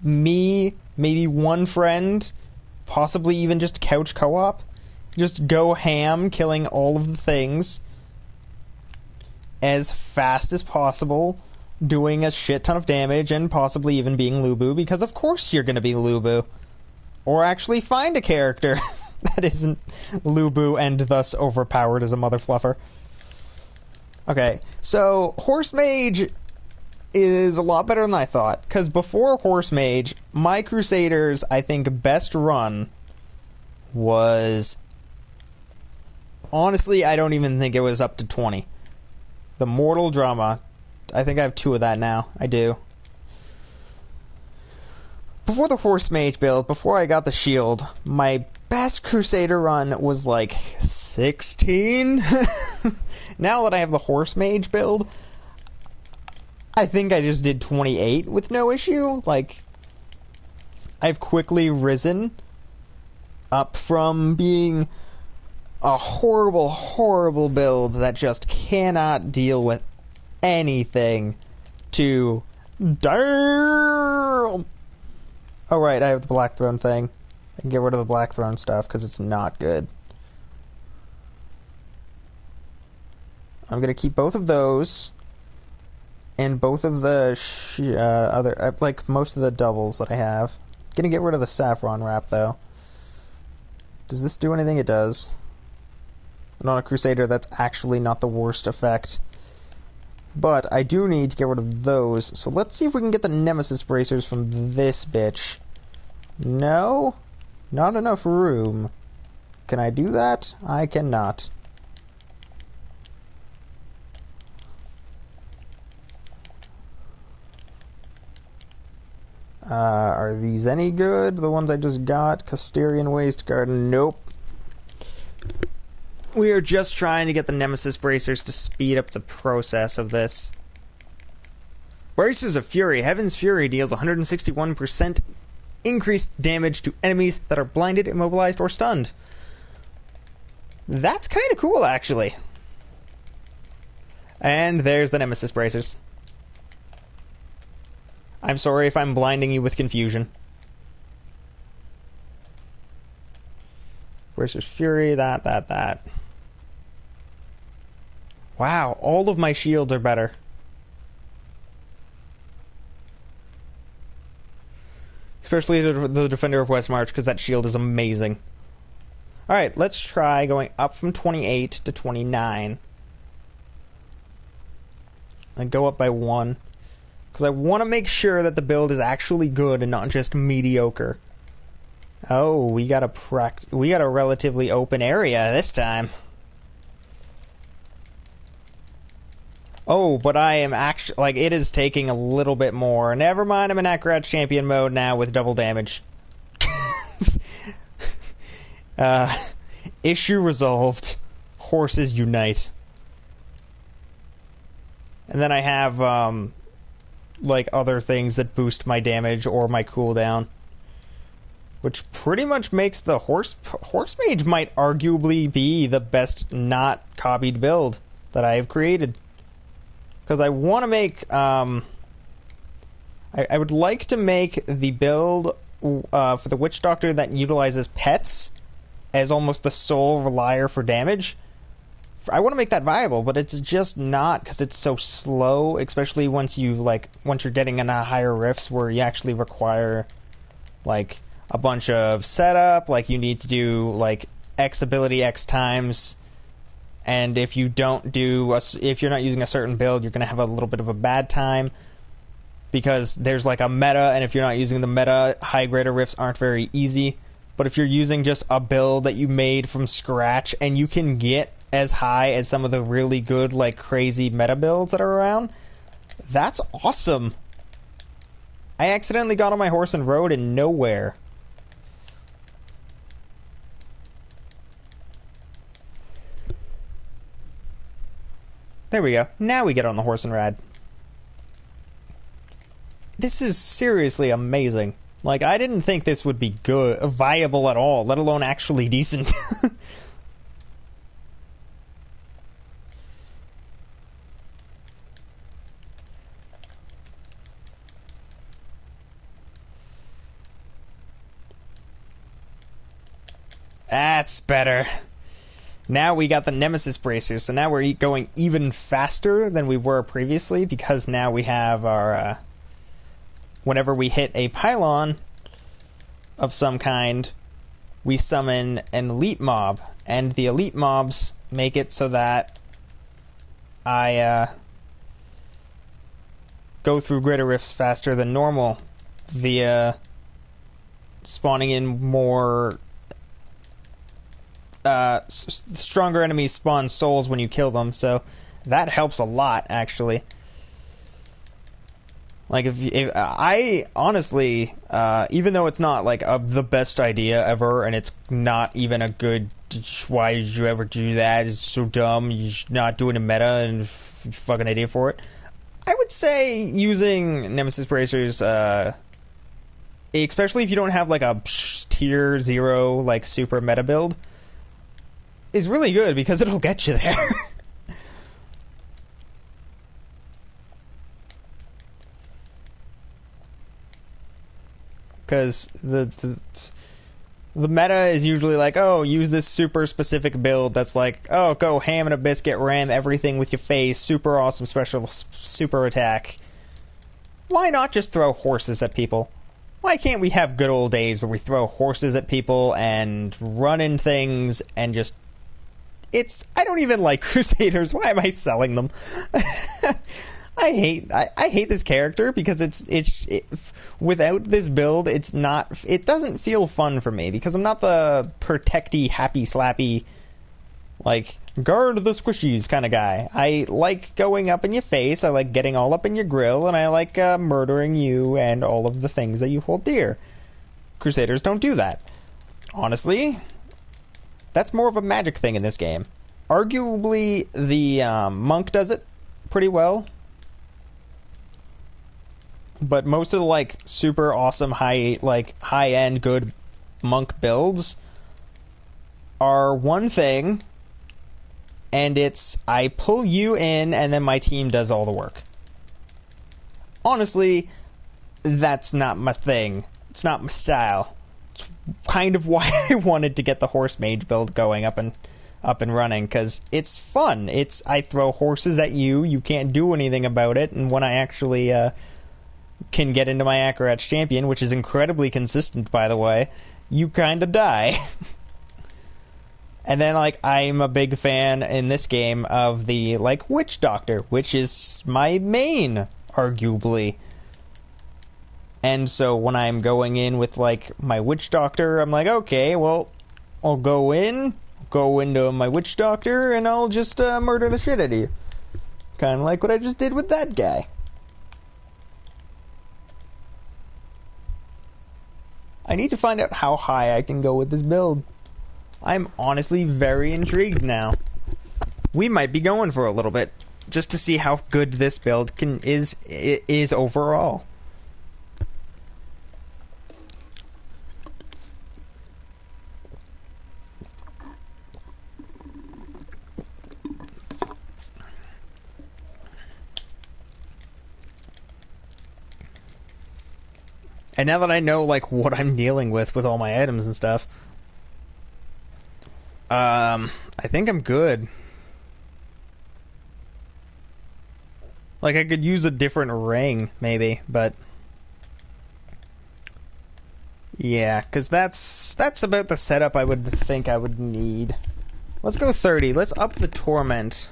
me, maybe one friend, possibly even just couch co-op. Just go ham, killing all of the things as fast as possible, doing a shit ton of damage, and possibly even being Lubu, because of course you're gonna be Lubu. Or actually find a character that isn't Lubu and thus overpowered as a mother fluffer. Okay, so Horse Mage is a lot better than I thought, because before Horse Mage, my Crusaders, I think, best run was... Honestly, I don't even think it was up to 20. The Mortal Drama, I think I have 2 of that now. I do. Before the Horse Mage build, before I got the shield, my best Crusader run was like 16? Now that I have the Horse Mage build, I think I just did 28 with no issue. Like, I've quickly risen up from being a horrible, horrible build that just cannot deal with anything to... Damn! Oh right, I have the Black Throne thing. I can get rid of the Black Throne stuff because it's not good. I'm gonna keep both of those and both of the other, like most of the doubles that I have. Gonna get rid of the Saffron Wrap though. Does this do anything? It does. And on a Crusader, that's actually not the worst effect. But I do need to get rid of those. So let's see if we can get the Nemesis Bracers from this bitch. No? Not enough room. Can I do that? I cannot. Are these any good? The ones I just got? Casterian Waste Garden? Nope. We are just trying to get the Nemesis Bracers to speed up the process of this. Bracers of Fury. Heaven's Fury deals 161% increased damage to enemies that are blinded, immobilized, or stunned. That's kind of cool, actually. And there's the Nemesis Bracers. I'm sorry if I'm blinding you with confusion. Bracers Fury, that. Wow, all of my shields are better. Especially the Defender of Westmarch, because that shield is amazing. Alright, let's try going up from 28 to 29. And go up by 1. Because I want to make sure that the build is actually good and not just mediocre. Oh, we got a relatively open area this time. Oh, but I am actually, like, it is taking a little bit more. Never mind, I'm in Akrat Champion mode now with double damage. Issue resolved. Horses unite. And then I have, like, other things that boost my damage or my cooldown. Which pretty much makes the Horse Mage might arguably be the best not copied build that I have created. Because I want to make, I would like to make the build for the Witch Doctor that utilizes pets as almost the sole relier for damage. I want to make that viable, but it's just not, because it's so slow, especially once you're getting into higher rifts where you actually require, like, a bunch of setup, like you need to do, like, X ability X times. And if you don't do, if you're not using a certain build, you're going to have a little bit of a bad time. Because there's like a meta, and if you're not using the meta, high greater rifts aren't very easy. But if you're using just a build that you made from scratch, and you can get as high as some of the really good, like, crazy meta builds that are around, that's awesome. I accidentally got on my horse and rode in nowhere. There we go. Now we get on the horse and ride. This is seriously amazing. Like, I didn't think this would be good, viable at all, let alone actually decent. That's better. Now we got the Nemesis Bracers, so now we're going even faster than we were previously, because now we have our, whenever we hit a pylon of some kind, we summon an elite mob, and the elite mobs make it so that I go through greater rifts faster than normal via spawning in more... stronger enemies spawn souls when you kill them, so that helps a lot, actually. Like, if I honestly, even though it's not like the best idea ever, and it's not even a good, why did you ever do that? It's so dumb. You're not doing a meta, and you're fucking idiot for it. I would say using Nemesis Bracers, especially if you don't have like a tier 0 like super meta build. is really good because it'll get you there. Because the meta is usually like, oh, use this super specific build that's like, oh, go ham and a biscuit, ram everything with your face, super awesome special super attack. Why not just throw horses at people? Why can't we have good old days where we throw horses at people and run in things and just... I don't even like Crusaders. Why am I selling them? I hate this character because without this build, it doesn't feel fun for me because I'm not the protecty, happy, slappy, like, guard the squishies kind of guy. I like going up in your face, I like getting all up in your grill, and I like murdering you and all of the things that you hold dear. Crusaders don't do that. Honestly, that's more of a magic thing in this game. Arguably, the monk does it pretty well. But most of the, like, super awesome, high-end, good monk builds are one thing, and it's, I pull you in, and then my team does all the work. Honestly, that's not my thing. It's not my style. It's kind of why I wanted to get the horse mage build going up and running, because it's fun. I throw horses at you, you can't do anything about it, and when I actually, can get into my Acrobats champion, which is incredibly consistent, by the way, you kind of die. And then, like, I'm a big fan in this game of the, like, Witch Doctor, which is my main, arguably. And so when I'm going in with, like, my Witch Doctor, I'm like, okay, well, I'll go into my Witch Doctor, and I'll just murder the shit out of you. Kind of like what I just did with that guy. I need to find out how high I can go with this build. I'm honestly very intrigued now. We might be going for a little bit, just to see how good this build is overall. And now that I know, like, what I'm dealing with all my items and stuff, I think I'm good. Like, I could use a different ring, maybe, but... yeah, because that's about the setup I would think I would need. Let's go 30. Let's up the Torment.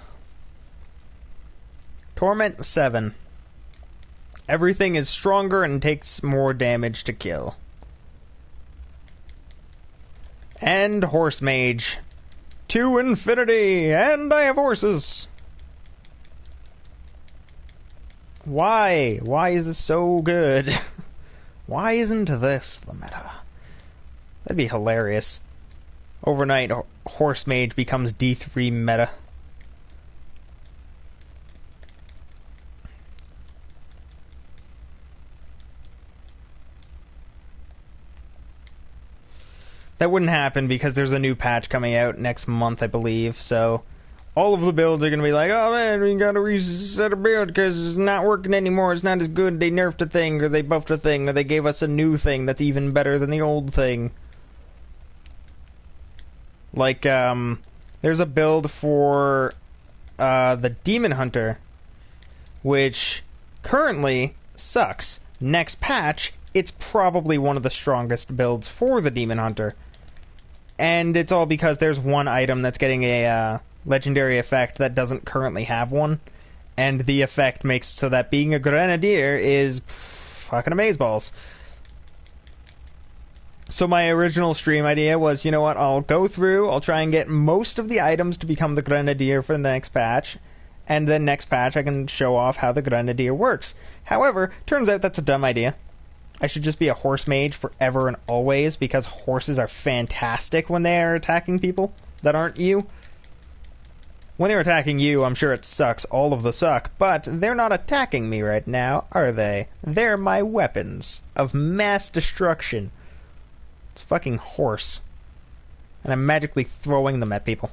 Torment 7. Everything is stronger and takes more damage to kill. And Horse Mage. To infinity! And I have horses! Why? Why is this so good? Why isn't this the meta? That'd be hilarious. Overnight, Horse Mage becomes D3 meta. That wouldn't happen because there's a new patch coming out next month, I believe, so all of the builds are going to be like, oh man, we got to reset a build because it's not working anymore, it's not as good, they nerfed a thing, or they buffed a thing, or they gave us a new thing that's even better than the old thing. Like, there's a build for the Demon Hunter, which currently sucks. Next patch, it's probably one of the strongest builds for the Demon Hunter. And it's all because there's one item that's getting a legendary effect that doesn't currently have one. And the effect makes so that being a Grenadier is fucking amazeballs. So my original stream idea was, you know what, I'll go through, I'll try and get most of the items to become the Grenadier for the next patch. And then next patch I can show off how the Grenadier works. However, turns out that's a dumb idea. I should just be a horse mage forever and always, because horses are fantastic when they are attacking people that aren't you. When they're attacking you, I'm sure it sucks, all of the suck, but they're not attacking me right now, are they? They're my weapons of mass destruction. It's fucking horse. And I'm magically throwing them at people.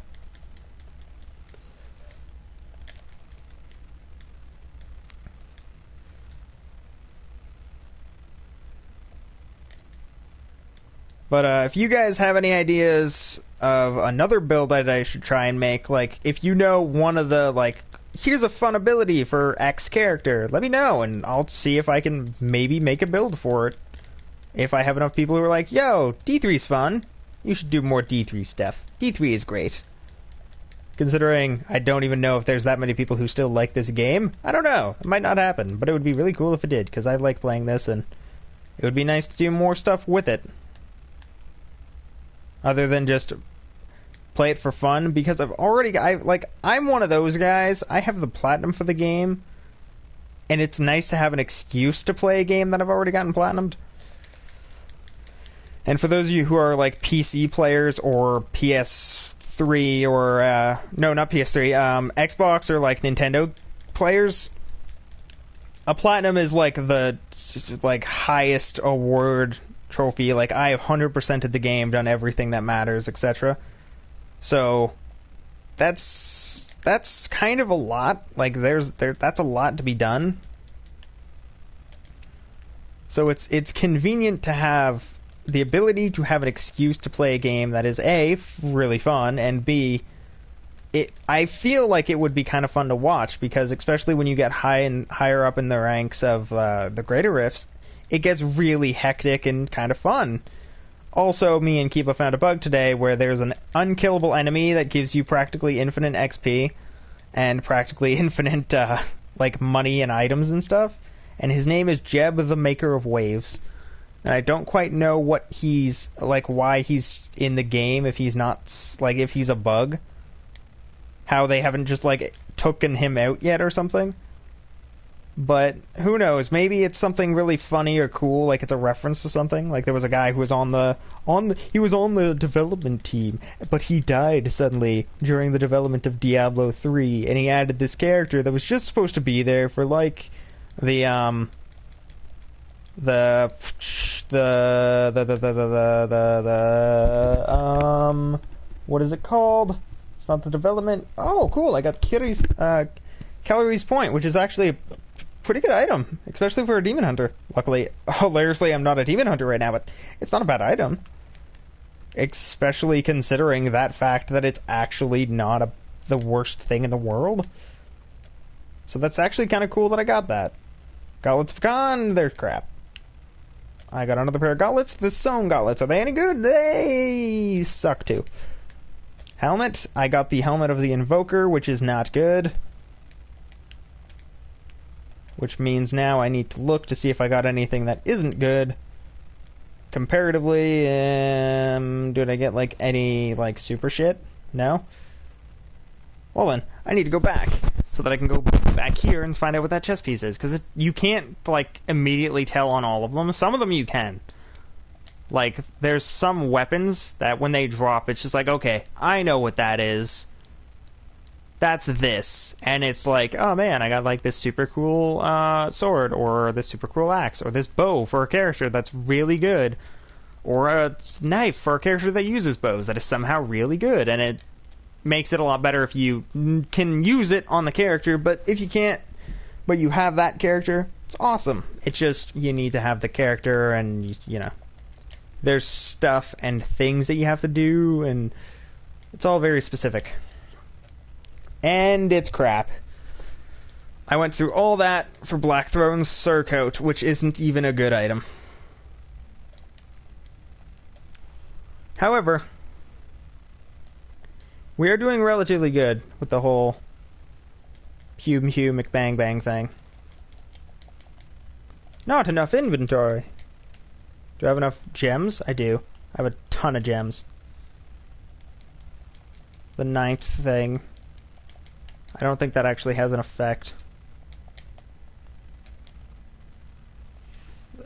But if you guys have any ideas of another build that I should try and make, like, if you know one of the, like, here's a fun ability for X character, let me know, and I'll see if I can maybe make a build for it. If I have enough people who are like, yo, D3's fun, you should do more D3 stuff. D3 is great. Considering I don't even know if there's that many people who still like this game, I don't know. It might not happen, but it would be really cool if it did, because I like playing this, and it would be nice to do more stuff with it. Other than just play it for fun, because I'm one of those guys. I have the platinum for the game, and it's nice to have an excuse to play a game that I've already gotten platinumed. And for those of you who are like PC players or PS3 or no, not PS3, Xbox or like Nintendo players, a platinum is like the highest award trophy. Like, I have 100%ed the game, done everything that matters, etc. So that's kind of a lot. Like, that's a lot to be done. So it's convenient to have the ability to have an excuse to play a game that is A, really fun, and B, I feel like it would be kind of fun to watch, because especially when you get higher up in the ranks of the greater rifts, it gets really hectic and kind of fun. Also, me and Kiba found a bug today where there's an unkillable enemy that gives you practically infinite XP and practically infinite like money and items and stuff. And his name is Jeb, the Maker of Waves. And I don't quite know what he's like, why he's in the game if he's not like, if he's a bug. How they haven't just like taken him out yet or something. But who knows? Maybe it's something really funny or cool, like it's a reference to something. Like there was a guy who was on the development team, but he died suddenly during the development of Diablo 3, and he added this character that was just supposed to be there for like the what is it called? It's not the development. Oh, cool! I got Calories Point, which is actually a pretty good item, especially for a demon hunter. Luckily, hilariously, I'm not a demon hunter right now, but it's not a bad item. Especially considering that fact that it's actually not the worst thing in the world. So that's actually kind of cool that I got that. Gauntlets of Khan, they're crap. I got another pair of gauntlets. The sewn gauntlets, are they any good? They suck too. Helmet, I got the helmet of the Invoker, which is not good. Which means now I need to look to see if I got anything that isn't good. Comparatively, did I get like any like super shit? No? Well then, I need to go back so that I can go back here and find out what that chest piece is, because you can't like immediately tell on all of them. Some of them you can. Like, there's some weapons that when they drop, it's just like, okay, I know what that is. That's this. And it's like, oh man, I got like this super cool sword, or this super cool axe, or this bow for a character that's really good, or a knife for a character that uses bows that is somehow really good, and it makes it a lot better if you can use it on the character, but if you can't, but you have that character, it's awesome. It's just, you need to have the character, and, you know, there's stuff and things that you have to do, and it's all very specific. And it's crap. I went through all that for Blackthrone's Surcoat, which isn't even a good item. However, we are doing relatively good with the whole Hugh McBang Bang thing. Not enough inventory. Do I have enough gems? I do. I have a ton of gems. The 9th thing. I don't think that actually has an effect.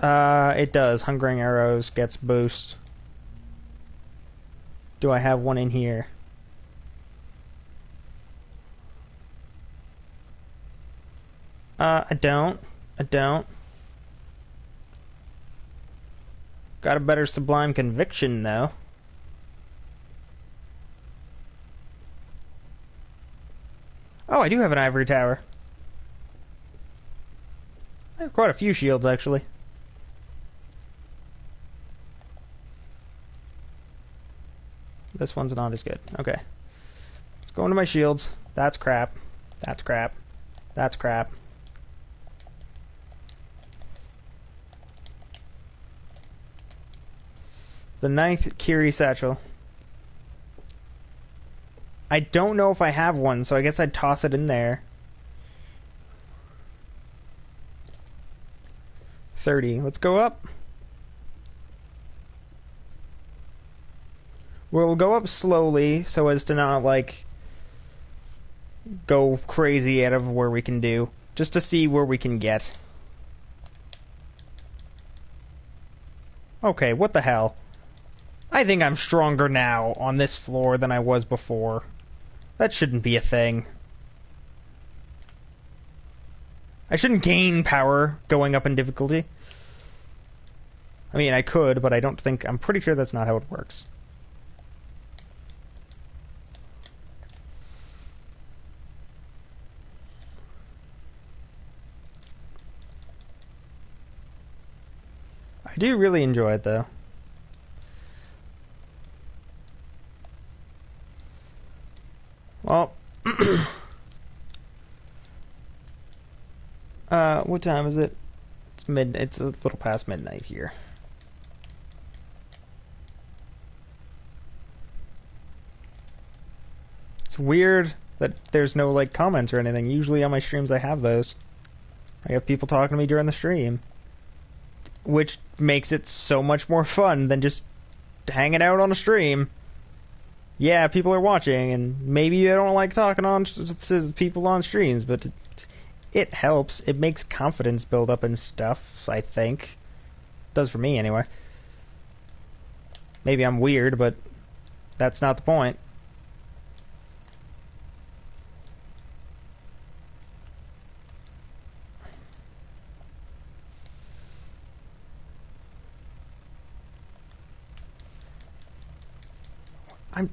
It does. Hungering Arrows gets boost. Do I have one in here? I don't. Got a better Sublime Conviction, though. Oh, I do have an Ivory Tower. I have quite a few shields, actually. This one's not as good. Okay. Let's go into my shields. That's crap. That's crap. That's crap. The 9th Kiri satchel. I don't know if I have one, so I guess I'd toss it in there. 30. Let's go up. We'll go up slowly so as to not, like, go crazy out of where we can do. Just to see where we can get. Okay, what the hell? I think I'm stronger now on this floor than I was before. That shouldn't be a thing. I shouldn't gain power going up in difficulty. I mean, I could, but I'm pretty sure that's not how it works. I do really enjoy it, though. Well, what time is it? It's a little past midnight here. It's weird that there's no, like, comments or anything. Usually on my streams I have those. I have people talking to me during the stream. Which makes it so much more fun than just hanging out on a stream. Yeah, people are watching, and maybe they don't like talking to people on streams, but it helps. It makes confidence build up and stuff, I think. It does for me, anyway. Maybe I'm weird, but that's not the point.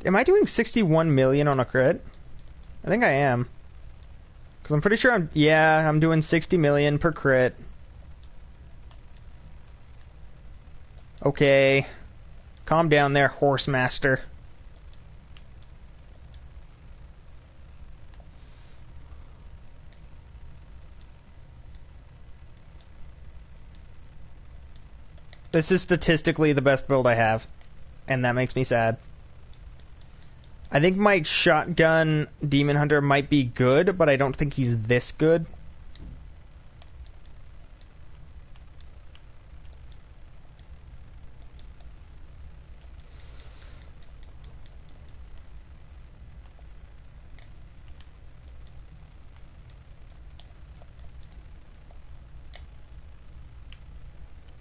Am I doing 61 million on a crit? I think I am. Because I'm pretty sure I'm doing 60 million per crit. Okay. Calm down there, horse master. This is statistically the best build I have. And that makes me sad. I think my shotgun Demon Hunter might be good, but I don't think he's this good.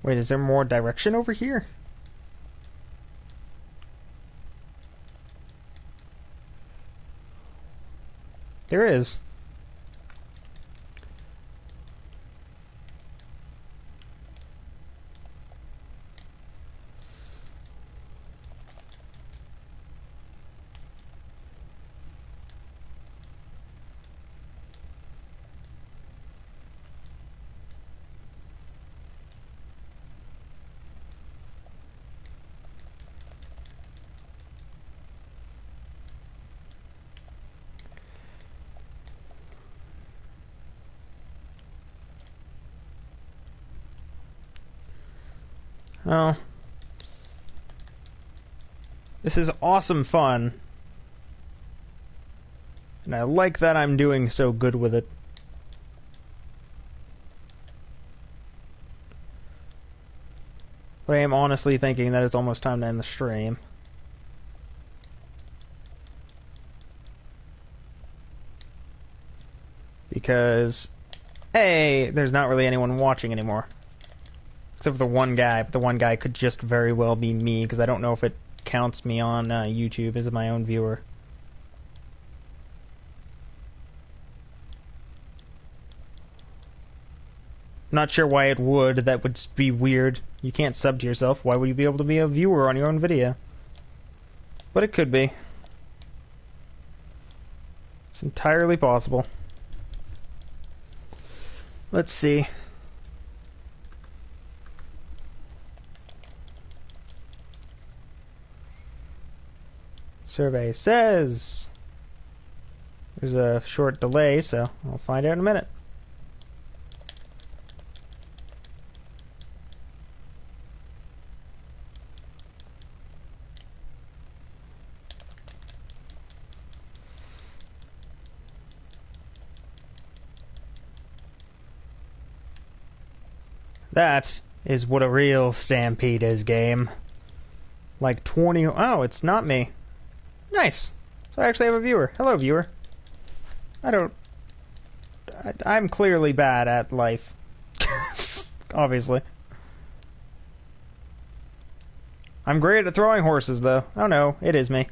Wait, is there more direction over here? There is. Oh. This is awesome fun. And I like that I'm doing so good with it. But I am honestly thinking that it's almost time to end the stream. Because, A, there's not really anyone watching anymore. Except for the one guy, but the one guy could just very well be me, because I don't know if it counts me on YouTube as my own viewer. Not sure why it would. That would be weird. You can't sub to yourself. Why would you be able to be a viewer on your own video? But it could be. It's entirely possible. Let's see. Survey says there's a short delay, so I'll find out in a minute. That is what a real stampede is, game. Like 20... Oh, it's not me. Nice. So I actually have a viewer. Hello, viewer. I'm clearly bad at life. Obviously. I'm great at throwing horses, though. Oh no, it is me.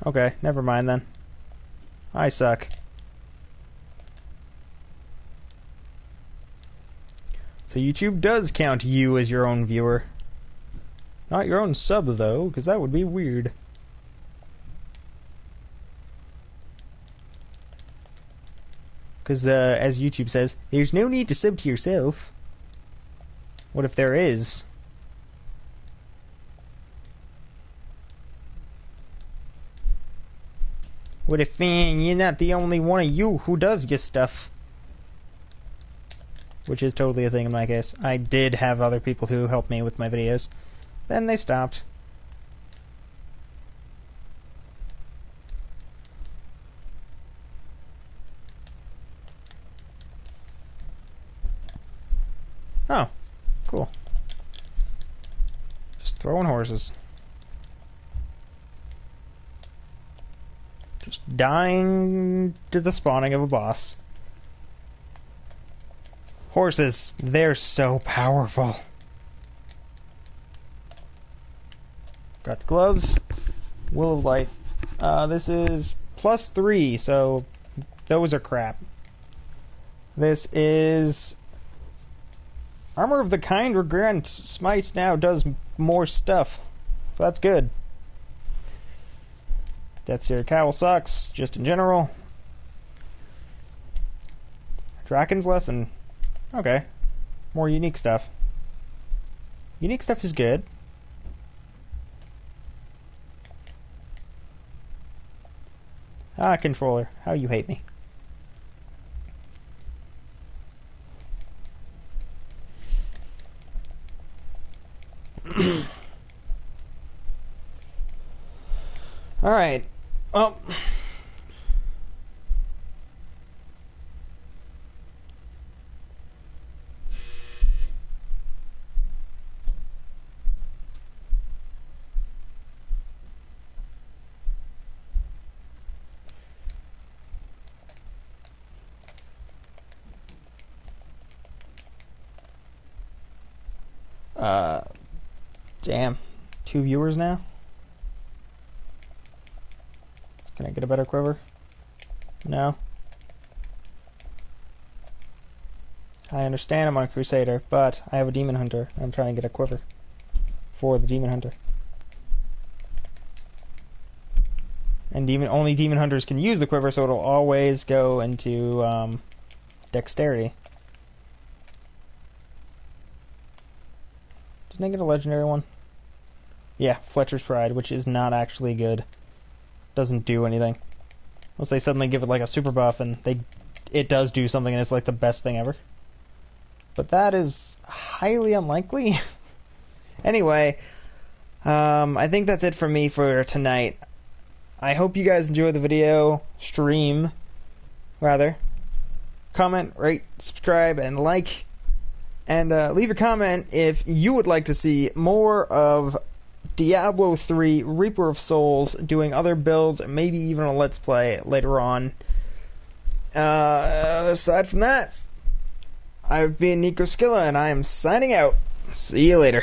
Okay, never mind then. I suck. So YouTube does count you as your own viewer. Not your own sub, though, because that would be weird. Because, as YouTube says, there's no need to sub to yourself. What if there is? What if you're not the only one of you who does your stuff? Which is totally a thing in my case. I did have other people who helped me with my videos. Then they stopped. Oh, cool. Just throwing horses. Just dying to the spawning of a boss. Horses, they're so powerful. Got the gloves. Will of Light. This is +3, so those are crap. This is Armor of the Kind Regrant. Smite now does more stuff, so that's good. That's your Cowl sucks, just in general. Draken's Lesson. Okay. More unique stuff. Unique stuff is good. Ah, controller. How you hate me. Alright. Well... damn. 2 viewers now? Can I get a better quiver? No. I understand I'm on a Crusader, but I have a Demon Hunter. I'm trying to get a quiver for the Demon Hunter. And only Demon Hunters can use the quiver, so it'll always go into Dexterity. Didn't I get a legendary one? Yeah, Fletcher's Pride, which is not actually good. Doesn't do anything. Unless they suddenly give it like a super buff and it does do something and it's like the best thing ever. But that is highly unlikely. Anyway, I think that's it for me for tonight. I hope you guys enjoyed the video, stream, rather. Comment, rate, subscribe, and like. And leave a comment if you would like to see more of Diablo 3 Reaper of Souls, doing other builds, maybe even a Let's Play later on. Aside from that, I've been Nico Skilla, and I am signing out. See you later.